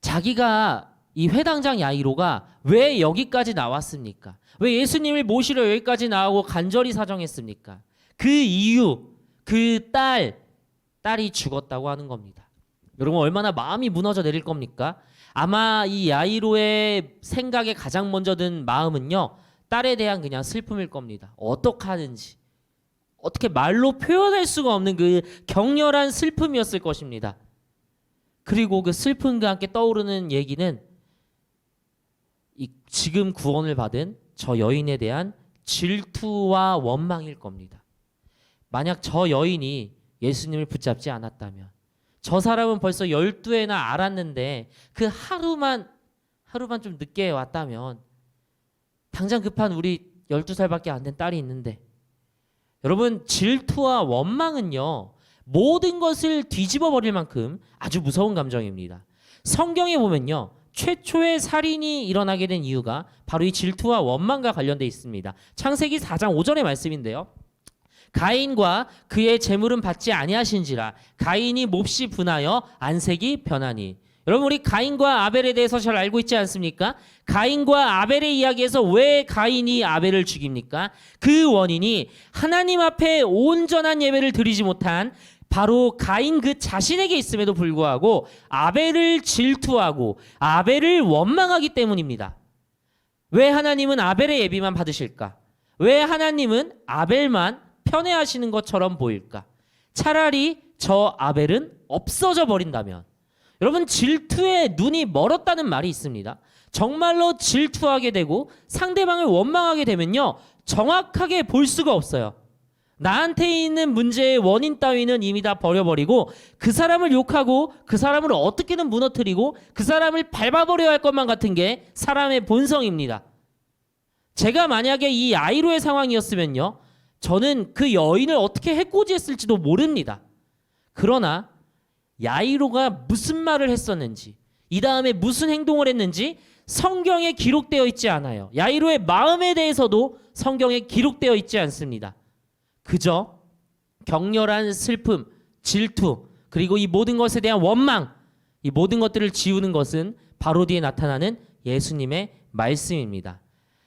자기가 이 회당장 야이로가 왜 여기까지 나왔습니까? 왜 예수님을 모시러 여기까지 나오고 간절히 사정했습니까? 그 이유, 그 딸이 죽었다고 하는 겁니다. 여러분, 얼마나 마음이 무너져 내릴 겁니까? 아마 이 야이로의 생각에 가장 먼저 든 마음은요, 딸에 대한 그냥 슬픔일 겁니다. 어떡하는지, 어떻게 말로 표현할 수가 없는 그 격렬한 슬픔이었을 것입니다. 그리고 그 슬픔과 함께 떠오르는 얘기는 이 지금 구원을 받은 저 여인에 대한 질투와 원망일 겁니다. 만약 저 여인이 예수님을 붙잡지 않았다면, 저 사람은 벌써 12회나 알았는데 그 하루만 좀 늦게 왔다면, 당장 급한 우리 12살밖에 안 된 딸이 있는데, 여러분, 질투와 원망은요, 모든 것을 뒤집어 버릴 만큼 아주 무서운 감정입니다. 성경에 보면요, 최초의 살인이 일어나게 된 이유가 바로 이 질투와 원망과 관련돼 있습니다. 창세기 4장 5절의 말씀인데요. 가인과 그의 재물은 받지 아니하신지라 가인이 몹시 분하여 안색이 변하니. 여러분, 우리 가인과 아벨에 대해서 잘 알고 있지 않습니까? 가인과 아벨의 이야기에서 왜 가인이 아벨을 죽입니까? 그 원인이 하나님 앞에 온전한 예배를 드리지 못한 바로 가인 그 자신에게 있음에도 불구하고 아벨을 질투하고 아벨을 원망하기 때문입니다. 왜 하나님은 아벨의 예비만 받으실까? 왜 하나님은 아벨만 편애하시는 것처럼 보일까? 차라리 저 아벨은 없어져 버린다면. 여러분, 질투에 눈이 멀었다는 말이 있습니다. 정말로 질투하게 되고 상대방을 원망하게 되면요, 정확하게 볼 수가 없어요. 나한테 있는 문제의 원인 따위는 이미 다 버려버리고 그 사람을 욕하고 그 사람을 어떻게든 무너뜨리고 그 사람을 밟아버려야 할 것만 같은 게 사람의 본성입니다. 제가 만약에 이 야이로의 상황이었으면요, 저는 그 여인을 어떻게 해코지했을지도 모릅니다. 그러나 야이로가 무슨 말을 했었는지, 이 다음에 무슨 행동을 했는지 성경에 기록되어 있지 않아요. 야이로의 마음에 대해서도 성경에 기록되어 있지 않습니다. 그저 격렬한 슬픔, 질투, 그리고 이 모든 것에 대한 원망, 이 모든 것들을 지우는 것은 바로 뒤에 나타나는 예수님의 말씀입니다.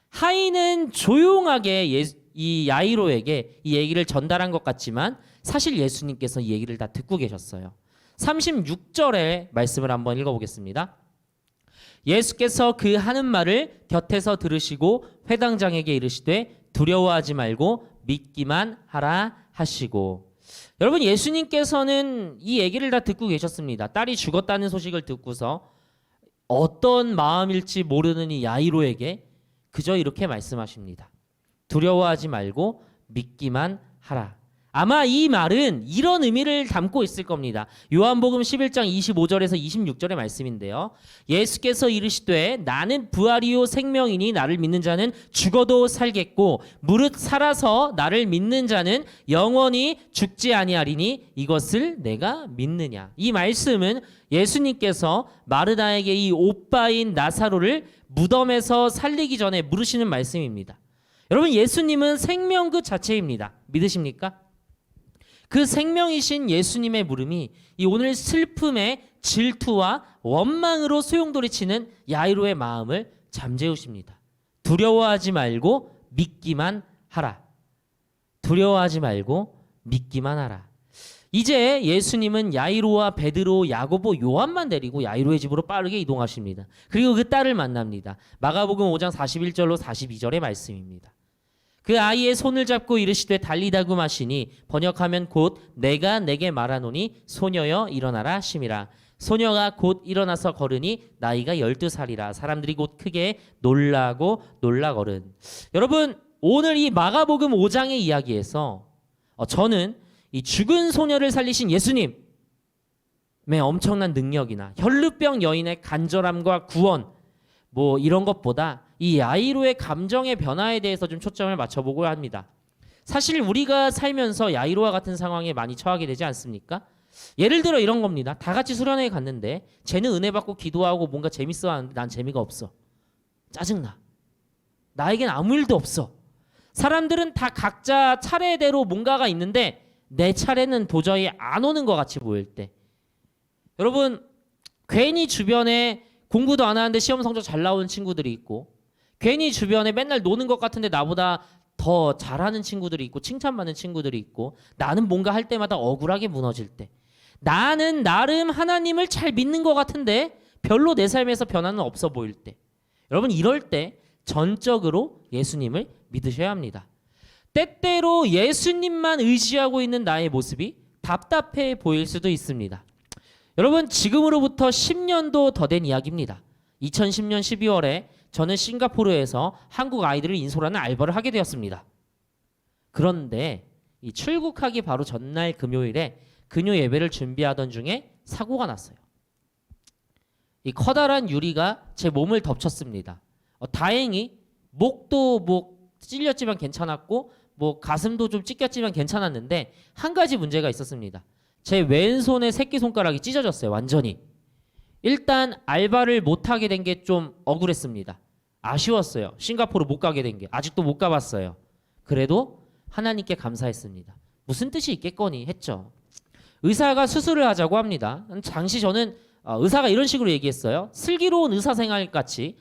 하인은 조용하게 이 야이로에게 이 얘기를 전달한 것 같지만 사실 예수님께서 이 얘기를 다 듣고 계셨어요. 36절의 말씀을 한번 읽어보겠습니다. 예수께서 그 하는 말을 곁에서 들으시고 회당장에게 이르시되 두려워하지 말고 믿기만 하라 하시고. 여러분, 예수님께서는 이 얘기를 다 듣고 계셨습니다. 딸이 죽었다는 소식을 듣고서 어떤 마음일지 모르는 이 야이로에게 그저 이렇게 말씀하십니다. 두려워하지 말고 믿기만 하라. 아마 이 말은 이런 의미를 담고 있을 겁니다. 요한복음 11장 25절에서 26절의 말씀인데요. 예수께서 이르시되 나는 부활이요 생명이니 나를 믿는 자는 죽어도 살겠고 무릇 살아서 나를 믿는 자는 영원히 죽지 아니하리니 이것을 내가 믿느냐. 이 말씀은 예수님께서 마르다에게 이 오빠인 나사로를 무덤에서 살리기 전에 물으시는 말씀입니다. 여러분, 예수님은 생명 그 자체입니다. 믿으십니까? 그 생명이신 예수님의 물음이 이 오늘 슬픔의 질투와 원망으로 소용돌이치는 야이로의 마음을 잠재우십니다. 두려워하지 말고 믿기만 하라. 두려워하지 말고 믿기만 하라. 이제 예수님은 야이로와 베드로, 야고보, 요한만 데리고 야이로의 집으로 빠르게 이동하십니다. 그리고 그 딸을 만납니다. 마가복음 5장 41절로 42절의 말씀입니다. 그 아이의 손을 잡고 이르시되 달리다구 하시니 번역하면 곧 내가 내게 말하노니 소녀여 일어나라 하심이라. 소녀가 곧 일어나서 걸으니 나이가 12살이라. 사람들이 곧 크게 놀라고 놀라거든. 여러분, 오늘 이 마가복음 5장의 이야기에서 저는 이 죽은 소녀를 살리신 예수님의 엄청난 능력이나 혈루병 여인의 간절함과 구원 뭐 이런 것보다 이 야이로의 감정의 변화에 대해서 좀 초점을 맞춰보고 합니다. 사실 우리가 살면서 야이로와 같은 상황에 많이 처하게 되지 않습니까? 예를 들어 이런 겁니다. 다 같이 수련회에 갔는데 쟤는 은혜 받고 기도하고 뭔가 재밌어 하는데 난 재미가 없어. 짜증나. 나에겐 아무 일도 없어. 사람들은 다 각자 차례대로 뭔가가 있는데 내 차례는 도저히 안 오는 것 같이 보일 때, 여러분 괜히 주변에 공부도 안 하는데 시험 성적 잘 나오는 친구들이 있고, 괜히 주변에 맨날 노는 것 같은데 나보다 더 잘하는 친구들이 있고 칭찬받는 친구들이 있고, 나는 뭔가 할 때마다 억울하게 무너질 때, 나는 나름 하나님을 잘 믿는 것 같은데 별로 내 삶에서 변화는 없어 보일 때, 여러분 이럴 때 전적으로 예수님을 믿으셔야 합니다. 때때로 예수님만 의지하고 있는 나의 모습이 답답해 보일 수도 있습니다. 여러분 지금으로부터 10년도 더 된 이야기입니다. 2010년 12월에 저는 싱가포르에서 한국 아이들을 인솔하는 알바를 하게 되었습니다. 그런데 이 출국하기 바로 전날 금요일에 금요 예배를 준비하던 중에 사고가 났어요. 이 커다란 유리가 제 몸을 덮쳤습니다. 다행히 목도 찔렸지만 괜찮았고 가슴도 좀 찢겼지만 괜찮았는데 한 가지 문제가 있었습니다. 제 왼손의 새끼손가락이 찢어졌어요. 완전히. 일단 알바를 못하게 된 게 좀 억울했습니다. 아쉬웠어요. 싱가포르 못 가게 된 게. 아직도 못 가봤어요. 그래도 하나님께 감사했습니다. 무슨 뜻이 있겠거니 했죠. 의사가 수술을 하자고 합니다. 당시 저는 의사가 이런 식으로 얘기했어요. 슬기로운 의사생활 같이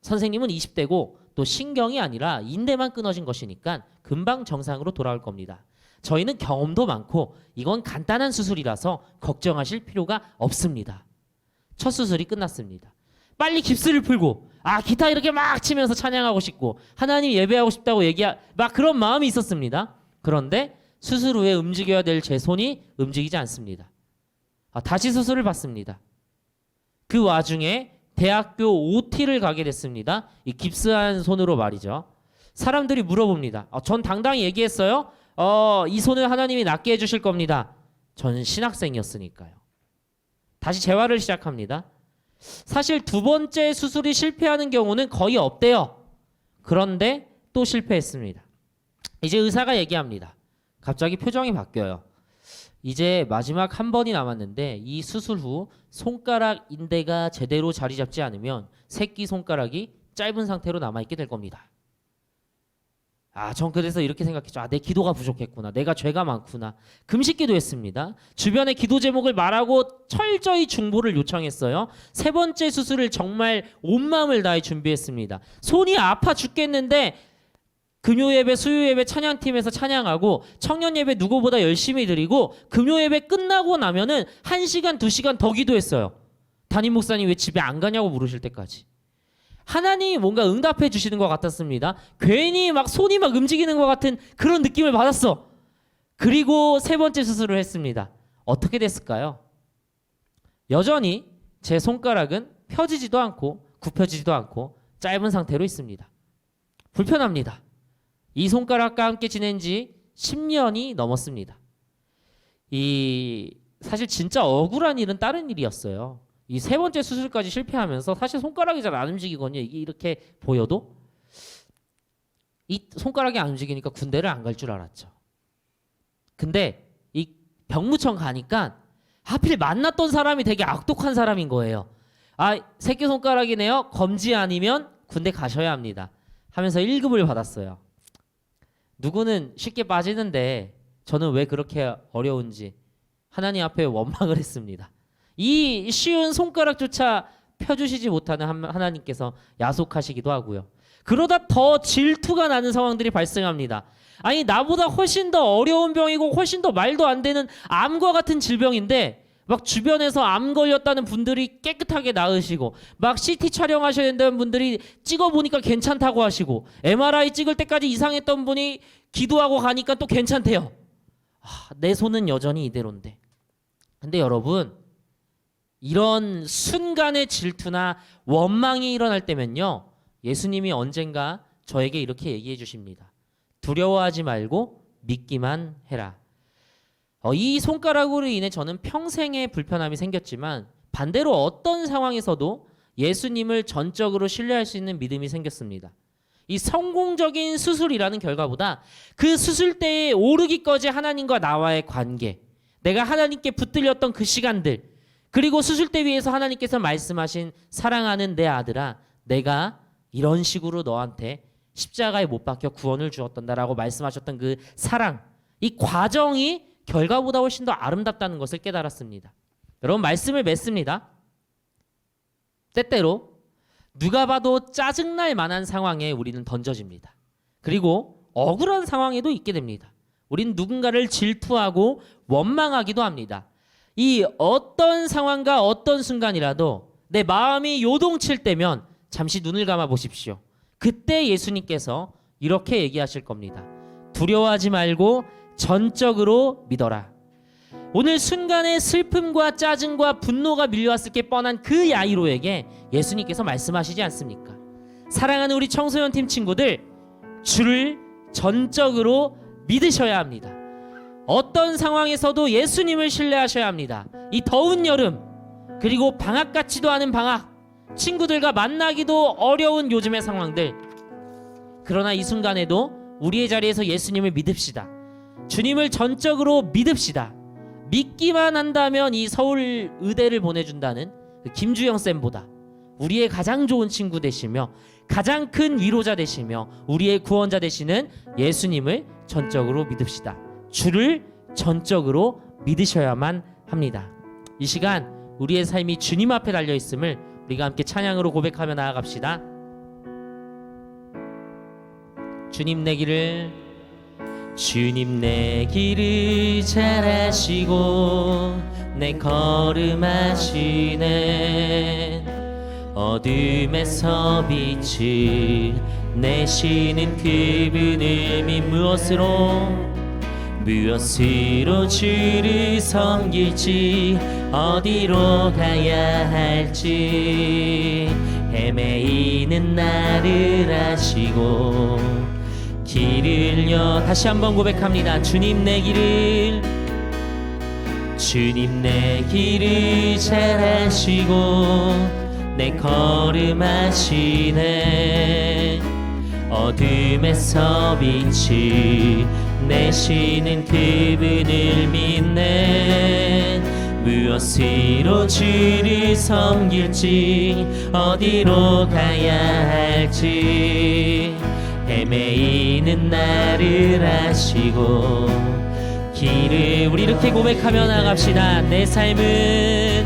선생님은 20대고 또 신경이 아니라 인대만 끊어진 것이니까 금방 정상으로 돌아올 겁니다. 저희는 경험도 많고 이건 간단한 수술이라서 걱정하실 필요가 없습니다. 첫 수술이 끝났습니다. 빨리 깁스를 풀고 기타 이렇게 막 치면서 찬양하고 싶고 하나님 예배하고 싶다고 막 그런 마음이 있었습니다. 그런데 수술 후에 움직여야 될 제 손이 움직이지 않습니다. 다시 수술을 받습니다. 그 와중에 대학교 OT를 가게 됐습니다. 이 깁스한 손으로 말이죠. 사람들이 물어봅니다. 전 당당히 얘기했어요. 이 손을 하나님이 낫게 해주실 겁니다. 저는 신학생이었으니까요. 다시 재활을 시작합니다. 사실 두 번째 수술이 실패하는 경우는 거의 없대요. 그런데 또 실패했습니다. 이제 의사가 얘기합니다. 갑자기 표정이 바뀌어요. 이제 마지막 한 번이 남았는데 이 수술 후 손가락 인대가 제대로 자리 잡지 않으면 새끼손가락이 짧은 상태로 남아있게 될 겁니다. 전 그래서 이렇게 생각했죠. 내 기도가 부족했구나. 내가 죄가 많구나. 금식 기도했습니다. 주변에 기도 제목을 말하고 철저히 중보를 요청했어요. 세 번째 수술을 정말 온 마음을 다해 준비했습니다. 손이 아파 죽겠는데 금요예배, 수요예배 찬양팀에서 찬양하고 청년예배 누구보다 열심히 드리고 금요예배 끝나고 나면은 1시간, 2시간 더 기도했어요. 담임 목사님 왜 집에 안 가냐고 물으실 때까지. 하나님이 뭔가 응답해 주시는 것 같았습니다. 괜히 막 손이 막 움직이는 것 같은 그런 느낌을 받았어. 그리고 세 번째 수술을 했습니다. 어떻게 됐을까요? 여전히 제 손가락은 펴지지도 않고 굽혀지지도 않고 짧은 상태로 있습니다. 불편합니다. 이 손가락과 함께 지낸 지 10년이 넘었습니다. 사실 진짜 억울한 일은 다른 일이었어요. 이 세 번째 수술까지 실패하면서 사실 손가락이 잘 안 움직이거든요. 이게 이렇게 보여도 이 손가락이 안 움직이니까 군대를 안 갈 줄 알았죠. 근데 이 병무청 가니까 하필 만났던 사람이 되게 악독한 사람인 거예요. 새끼손가락이네요. 검지 아니면 군대 가셔야 합니다. 하면서 1급을 받았어요. 누구는 쉽게 빠지는데 저는 왜 그렇게 어려운지 하나님 앞에 원망을 했습니다. 이 쉬운 손가락조차 펴주시지 못하는 하나님께서 야속하시기도 하고요. 그러다 더 질투가 나는 상황들이 발생합니다. 나보다 훨씬 더 어려운 병이고 훨씬 더 말도 안 되는 암과 같은 질병인데 막 주변에서 암 걸렸다는 분들이 깨끗하게 나으시고 막 CT 촬영하셔야 된다는 분들이 찍어보니까 괜찮다고 하시고 MRI 찍을 때까지 이상했던 분이 기도하고 가니까 또 괜찮대요. 내 손은 여전히 이대로인데. 근데 여러분 이런 순간의 질투나 원망이 일어날 때면요 예수님이 언젠가 저에게 이렇게 얘기해 주십니다. 두려워하지 말고 믿기만 해라. 이 손가락으로 인해 저는 평생의 불편함이 생겼지만 반대로 어떤 상황에서도 예수님을 전적으로 신뢰할 수 있는 믿음이 생겼습니다. 이 성공적인 수술이라는 결과보다 그 수술 때에 오르기까지 하나님과 나와의 관계, 내가 하나님께 붙들렸던 그 시간들, 그리고 수술대 위에서 하나님께서 말씀하신 사랑하는 내 아들아, 내가 이런 식으로 너한테 십자가에 못 박혀 구원을 주었단다라고 말씀하셨던 그 사랑, 이 과정이 결과보다 훨씬 더 아름답다는 것을 깨달았습니다. 여러분, 말씀을 맺습니다. 때때로 누가 봐도 짜증날 만한 상황에 우리는 던져집니다. 그리고 억울한 상황에도 있게 됩니다. 우린 누군가를 질투하고 원망하기도 합니다. 이 어떤 상황과 어떤 순간이라도 내 마음이 요동칠 때면 잠시 눈을 감아 보십시오. 그때 예수님께서 이렇게 얘기하실 겁니다. 두려워하지 말고 전적으로 믿어라. 오늘 순간에 슬픔과 짜증과 분노가 밀려왔을 게 뻔한 그 야이로에게 예수님께서 말씀하시지 않습니까? 사랑하는 우리 청소년팀 친구들, 주를 전적으로 믿으셔야 합니다. 어떤 상황에서도 예수님을 신뢰하셔야 합니다. 이 더운 여름, 그리고 방학 같지도 않은 방학, 친구들과 만나기도 어려운 요즘의 상황들, 그러나 이 순간에도 우리의 자리에서 예수님을 믿읍시다. 주님을 전적으로 믿읍시다. 믿기만 한다면 이 서울 의대를 보내준다는 그 김주영 쌤보다 우리의 가장 좋은 친구 되시며 가장 큰 위로자 되시며 우리의 구원자 되시는 예수님을 전적으로 믿읍시다. 주를 전적으로 믿으셔야만 합니다. 이 시간 우리의 삶이 주님 앞에 달려있음을 우리가 함께 찬양으로 고백하며 나아갑시다. 주님 내 길을 잘 아시고 내 걸음하시네. 어둠에서 빛을 내시는 그분을 무엇으로 주를 섬길지 어디로 가야 할지 헤매이는 나를 아시고 길을요. 다시 한번 고백합니다. 주님 내 길을 잘 아시고 내 걸음하시네. 어둠에서 빛을 내시는 그분을 믿네. 무엇으로 주를 섬길지 어디로 가야 할지 헤매이는 나를 아시고 길을. 우리 이렇게 고백하며 나갑시다. 내 삶은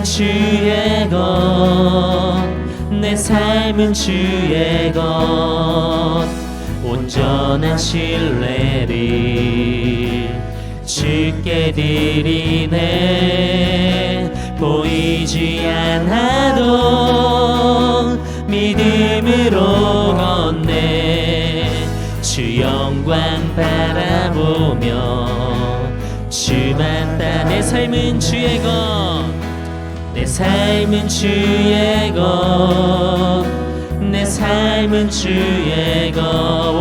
주의 것, 내 삶은 주의 것. 온전한 신뢰를 주께 드리네. 보이지 않아도 믿음으로 걷네. 주 영광 바라보며 주만 따. 내 삶은 주의 것, 내 삶은 주의 것, 내 삶은 주의 것.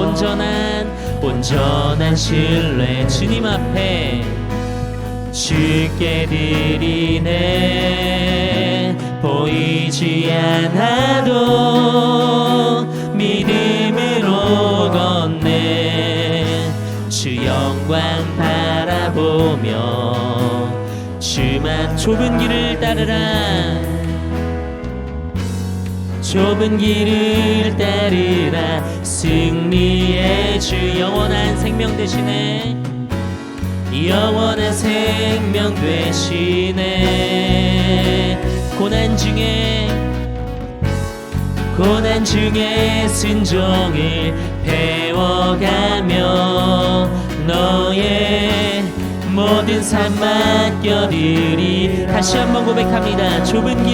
온전한 신뢰 주님 앞에 주께 드리네. 보이지 않아도 믿음으로 걷네. 주 영광 바라보며 주만. 좁은 길을 따르라, 좁은 길을 따르라. 승리의 주 영원한 생명 되시네. 영원한 생명 되시네. 고난 중에 순종을 배워가며 너의 모든 삶 맡겨드리. 다시 한번 고백합니다. 좁은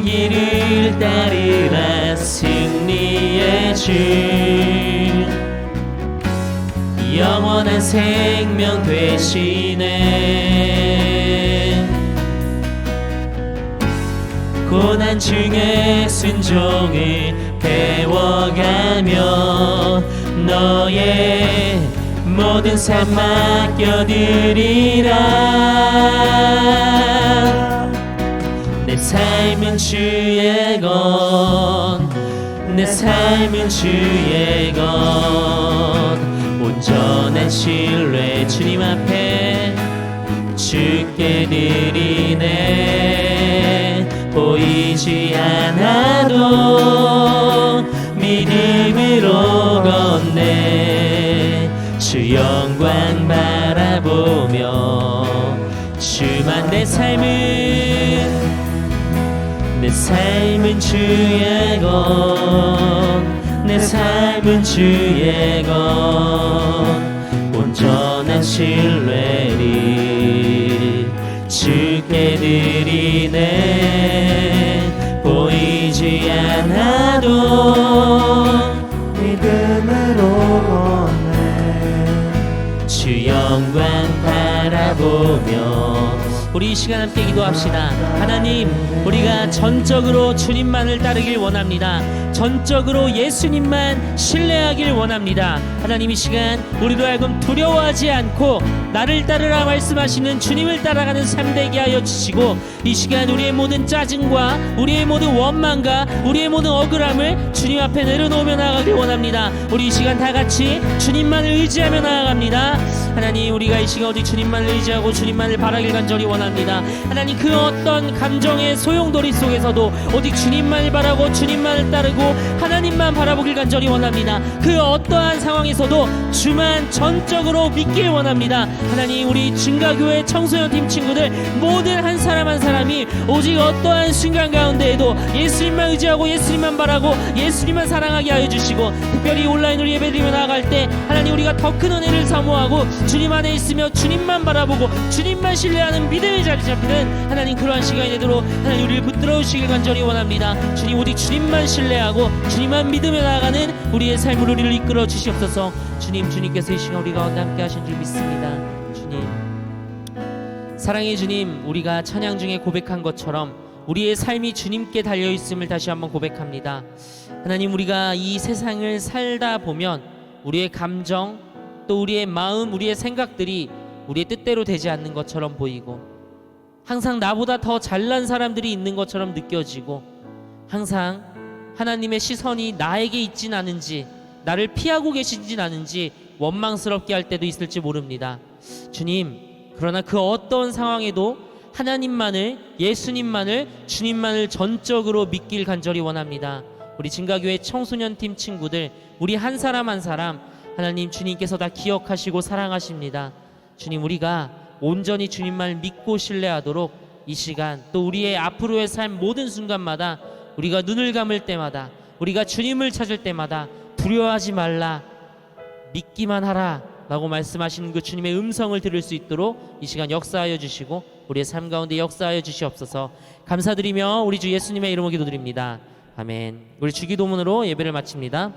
길을 따르라. 승리의 주 영원한 생명 되시네. 고난 중에 순종을 배워가며 너의 모든 삶 맡겨드리라. 내 삶은 주의 것, 내 삶은 주의 것, 온전한 신뢰 주님 앞에 주께 드리네. 보이지 않아도 믿음으로 걷네. 주 영광 바라보며 주만 내 삶은 주의 것, 내 삶은 주의 것, 온전한 신뢰를 주께 드리네. 보이지 않아도 믿음으로 걷네. 주 영광 바라보며 우리 이 시간 함께 기도합시다. 하나님, 우리가 전적으로 주님만을 따르길 원합니다. 전적으로 예수님만 신뢰하길 원합니다. 하나님, 이 시간 우리로 하여금 두려워하지 않고 나를 따르라 말씀하시는 주님을 따라가는 삶 되게 하여 주시고, 이 시간 우리의 모든 짜증과 우리의 모든 원망과 우리의 모든 억울함을 주님 앞에 내려놓으며 나아가길 원합니다. 우리 이 시간 다 같이 주님만을 의지하며 나아갑니다. 하나님, 우리가 이 시간 오직 주님만을 의지하고 주님만을 바라길 간절히 원합니다. 하나님, 그 어떤 감정의 소용돌이 속에서도 오직 주님만을 바라고 주님만을 따르고 하나님만 바라보길 간절히 원합니다. 그 어떠한 상황에서도 주만 전적으로 믿길 원합니다. 하나님, 우리 증가교회 청소년팀 친구들 모든 한 사람 한 사람이 오직 어떠한 순간 가운데에도 예수님만 의지하고 예수님만 바라고 예수님만 사랑하게 하여 주시고, 특별히 온라인으로 예배드리며 나아갈 때 하나님, 우리가 더 큰 은혜를 사모하고 주님 안에 있으며 주님만 바라보고 주님만 신뢰하는 믿음의 자리 잡히는 하나님, 그러한 시간이 되도록 하나님 우리를 붙들어 주시길 간절히 원합니다. 주님, 오직 주님만 신뢰하고 주님만 믿으며 나아가는 우리의 삶으로 우리를 이끌어 주시옵소서. 주님께서 이 시간 우리 가운데 함께 하신 줄 믿습니다. 주님, 사랑의 주님, 우리가 찬양 중에 고백한 것처럼 우리의 삶이 주님께 달려있음을 다시 한번 고백합니다. 하나님, 우리가 이 세상을 살다 보면 우리의 감정, 또 우리의 마음, 우리의 생각들이 우리의 뜻대로 되지 않는 것처럼 보이고, 항상 나보다 더 잘난 사람들이 있는 것처럼 느껴지고, 항상 하나님의 시선이 나에게 있진 않은지, 나를 피하고 계시진 않은지 원망스럽게 할 때도 있을지 모릅니다. 주님, 그러나 그 어떤 상황에도 하나님만을, 예수님만을, 주님만을 전적으로 믿길 간절히 원합니다. 우리 증가교회 청소년팀 친구들, 우리 한 사람 한 사람 하나님, 주님께서 다 기억하시고 사랑하십니다. 주님, 우리가 온전히 주님만을 믿고 신뢰하도록 이 시간, 또 우리의 앞으로의 삶 모든 순간마다 우리가 눈을 감을 때마다, 우리가 주님을 찾을 때마다 두려워하지 말라, 믿기만 하라 라고 말씀하시는 그 주님의 음성을 들을 수 있도록 이 시간 역사하여 주시고 우리의 삶 가운데 역사하여 주시옵소서. 감사드리며 우리 주 예수님의 이름으로 기도드립니다. 아멘. 우리 주기도문으로 예배를 마칩니다.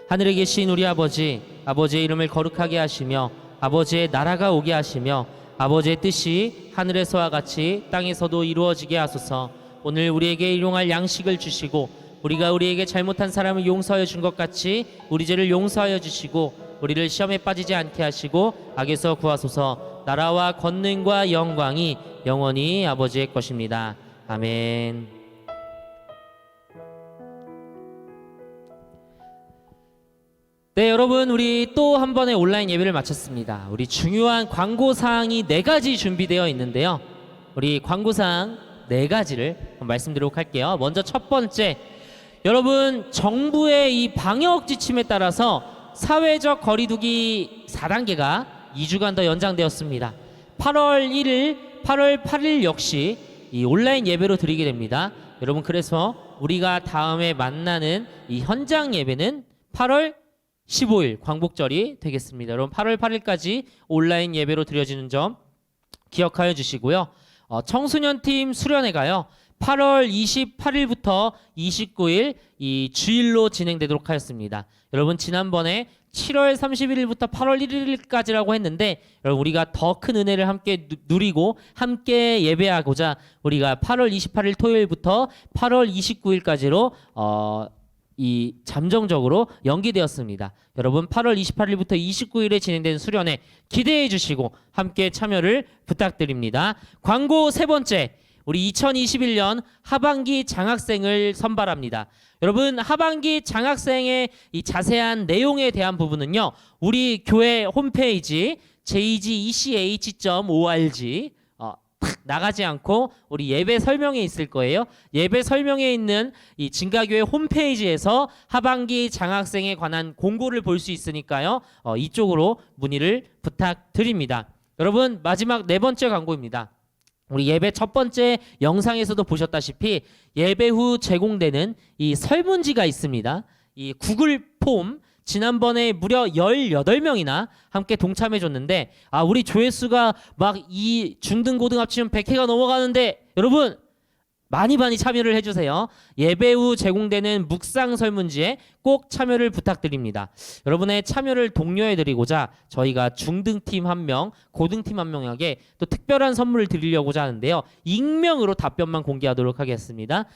하늘에 계신 우리 아버지, 아버지의 이름을 거룩하게 하시며 아버지의 나라가 오게 하시며 아버지의 뜻이 하늘에서와 같이 땅에서도 이루어지게 하소서. 오늘 우리에게 일용할 양식을 주시고 우리가 우리에게 잘못한 사람을 용서하여 준 것 같이 우리 죄를 용서하여 주시고 우리를 시험에 빠지지 않게 하시고 악에서 구하소서. 나라와 권능과 영광이 영원히 아버지의 것입니다. 아멘. 네, 여러분, 우리 또 한 번의 온라인 예배를 마쳤습니다. 우리 중요한 광고사항이 4가지 준비되어 있는데요. 우리 광고사항 4가지를 말씀드리도록 할게요. 먼저 첫 번째, 여러분, 정부의 이 방역 지침에 따라서 사회적 거리두기 4단계가 2주간 더 연장되었습니다. 8월 1일, 8월 8일 역시 이 온라인 예배로 드리게 됩니다. 여러분, 그래서 우리가 다음에 만나는 이 현장 예배는 8월 15일 광복절이 되겠습니다. 여러분, 8월 8일까지 온라인 예배로 드려지는 점 기억하여 주시고요. 청소년팀 수련회가요, 8월 28일부터 29일 이 주일로 진행되도록 하였습니다. 여러분 지난번에 7월 31일부터 8월 1일까지라고 했는데 여러분 우리가 더 큰 은혜를 함께 누리고 함께 예배하고자 우리가 8월 28일 토요일부터 8월 29일까지로 이 잠정적으로 연기되었습니다. 여러분 8월 28일부터 29일에 진행된 수련회 기대해 주시고 함께 참여를 부탁드립니다. 광고 세 번째, 우리 2021년 하반기 장학생을 선발합니다. 여러분 하반기 장학생의 이 자세한 내용에 대한 부분은요, 우리 교회 홈페이지 jgech.org 탁 나가지 않고 우리 예배 설명에 있을 거예요. 예배 설명에 있는 이 진가교회 홈페이지에서 하반기 장학생에 관한 공고를 볼 수 있으니까요. 이쪽으로 문의를 부탁드립니다. 여러분 마지막 네 번째 광고입니다. 우리 예배 첫 번째 영상에서도 보셨다시피 예배 후 제공되는 이 설문지가 있습니다. 이 구글 폼 지난번에 무려 18명이나 함께 동참해 줬는데 우리 조회수가 막 이 중등고등 합치면 100회가 넘어가는데 여러분 많이 참여를 해주세요. 예배 후 제공되는 묵상 설문지에 꼭 참여를 부탁드립니다. 여러분의 참여를 독려해드리고자 저희가 중등팀 1명, 고등팀 1명에게 또 특별한 선물을 드리려고자 하는데요. 익명으로 답변만 공개하도록 하겠습니다.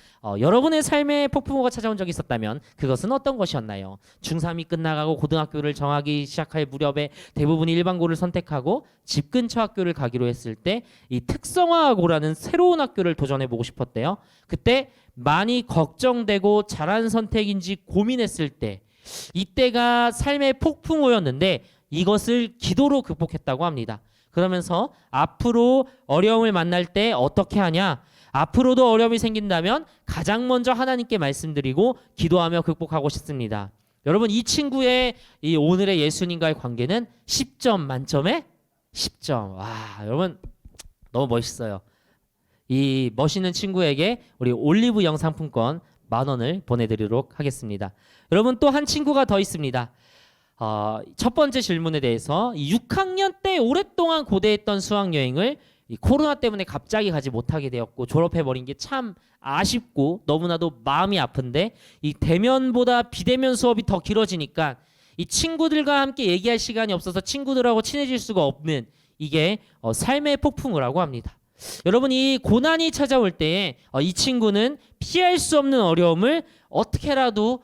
여러분의 삶에 폭풍우가 찾아온 적이 있었다면 그것은 어떤 것이었나요? 중3이 끝나가고 고등학교를 정하기 시작할 무렵에 대부분이 일반고를 선택하고 집 근처 학교를 가기로 했을 때 이 특성화고라는 새로운 학교를 도전해보고 싶었대요. 그때 많이 걱정되고 잘한 선택인지 고민했을 때 이때가 삶의 폭풍우였는데 이것을 기도로 극복했다고 합니다. 그러면서 앞으로 어려움을 만날 때 어떻게 하냐? 앞으로도 어려움이 생긴다면 가장 먼저 하나님께 말씀드리고 기도하며 극복하고 싶습니다. 여러분 이 친구의 이 오늘의 예수님과의 관계는 10점 만점에 10점. 와 여러분 너무 멋있어요. 이 멋있는 친구에게 우리 올리브영 상품권 10,000원을 보내드리도록 하겠습니다. 여러분 또 한 친구가 더 있습니다. 첫 번째 질문에 대해서 6학년 때 오랫동안 고대했던 수학여행을 이 코로나 때문에 갑자기 가지 못하게 되었고 졸업해버린 게 참 아쉽고 너무나도 마음이 아픈데 이 대면보다 비대면 수업이 더 길어지니까 이 친구들과 함께 얘기할 시간이 없어서 친구들하고 친해질 수가 없는 이게 삶의 폭풍우라고 합니다. 여러분 이 고난이 찾아올 때에 이 친구는 피할 수 없는 어려움을 어떻게라도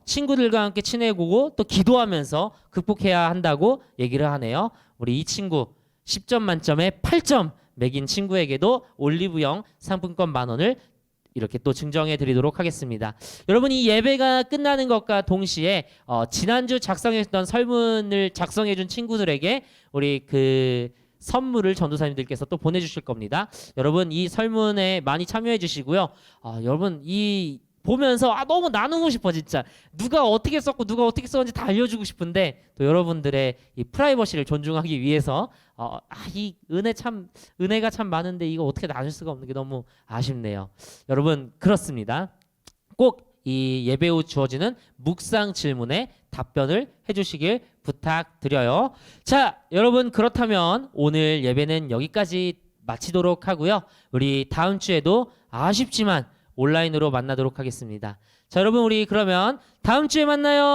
친구들과 함께 친해지고 또 기도하면서 극복해야 한다고 얘기를 하네요. 우리 이 친구 10점 만점에 8점 매긴 친구에게도 올리브영 상품권 10,000원을 이렇게 또 증정해 드리도록 하겠습니다. 여러분 이 예배가 끝나는 것과 동시에 지난주 작성했던 설문을 작성해 준 친구들에게 우리 그 선물을 전도사님들께서 또 보내주실 겁니다. 여러분 이 설문에 많이 참여해 주시고요. 여러분 이 보면서 너무 나누고 싶어 진짜. 누가 어떻게 썼고 누가 어떻게 썼는지 다 알려주고 싶은데 또 여러분들의 이 프라이버시를 존중하기 위해서 이 은혜가 참 많은데 이거 어떻게 나눌 수가 없는 게 너무 아쉽네요. 여러분 그렇습니다. 꼭 이 예배 후 주어지는 묵상 질문에 답변을 해주시길 부탁드려요. 자, 여러분 그렇다면 오늘 예배는 여기까지 마치도록 하고요. 우리 다음 주에도 아쉽지만 온라인으로 만나도록 하겠습니다. 자, 여러분 우리 그러면 다음 주에 만나요.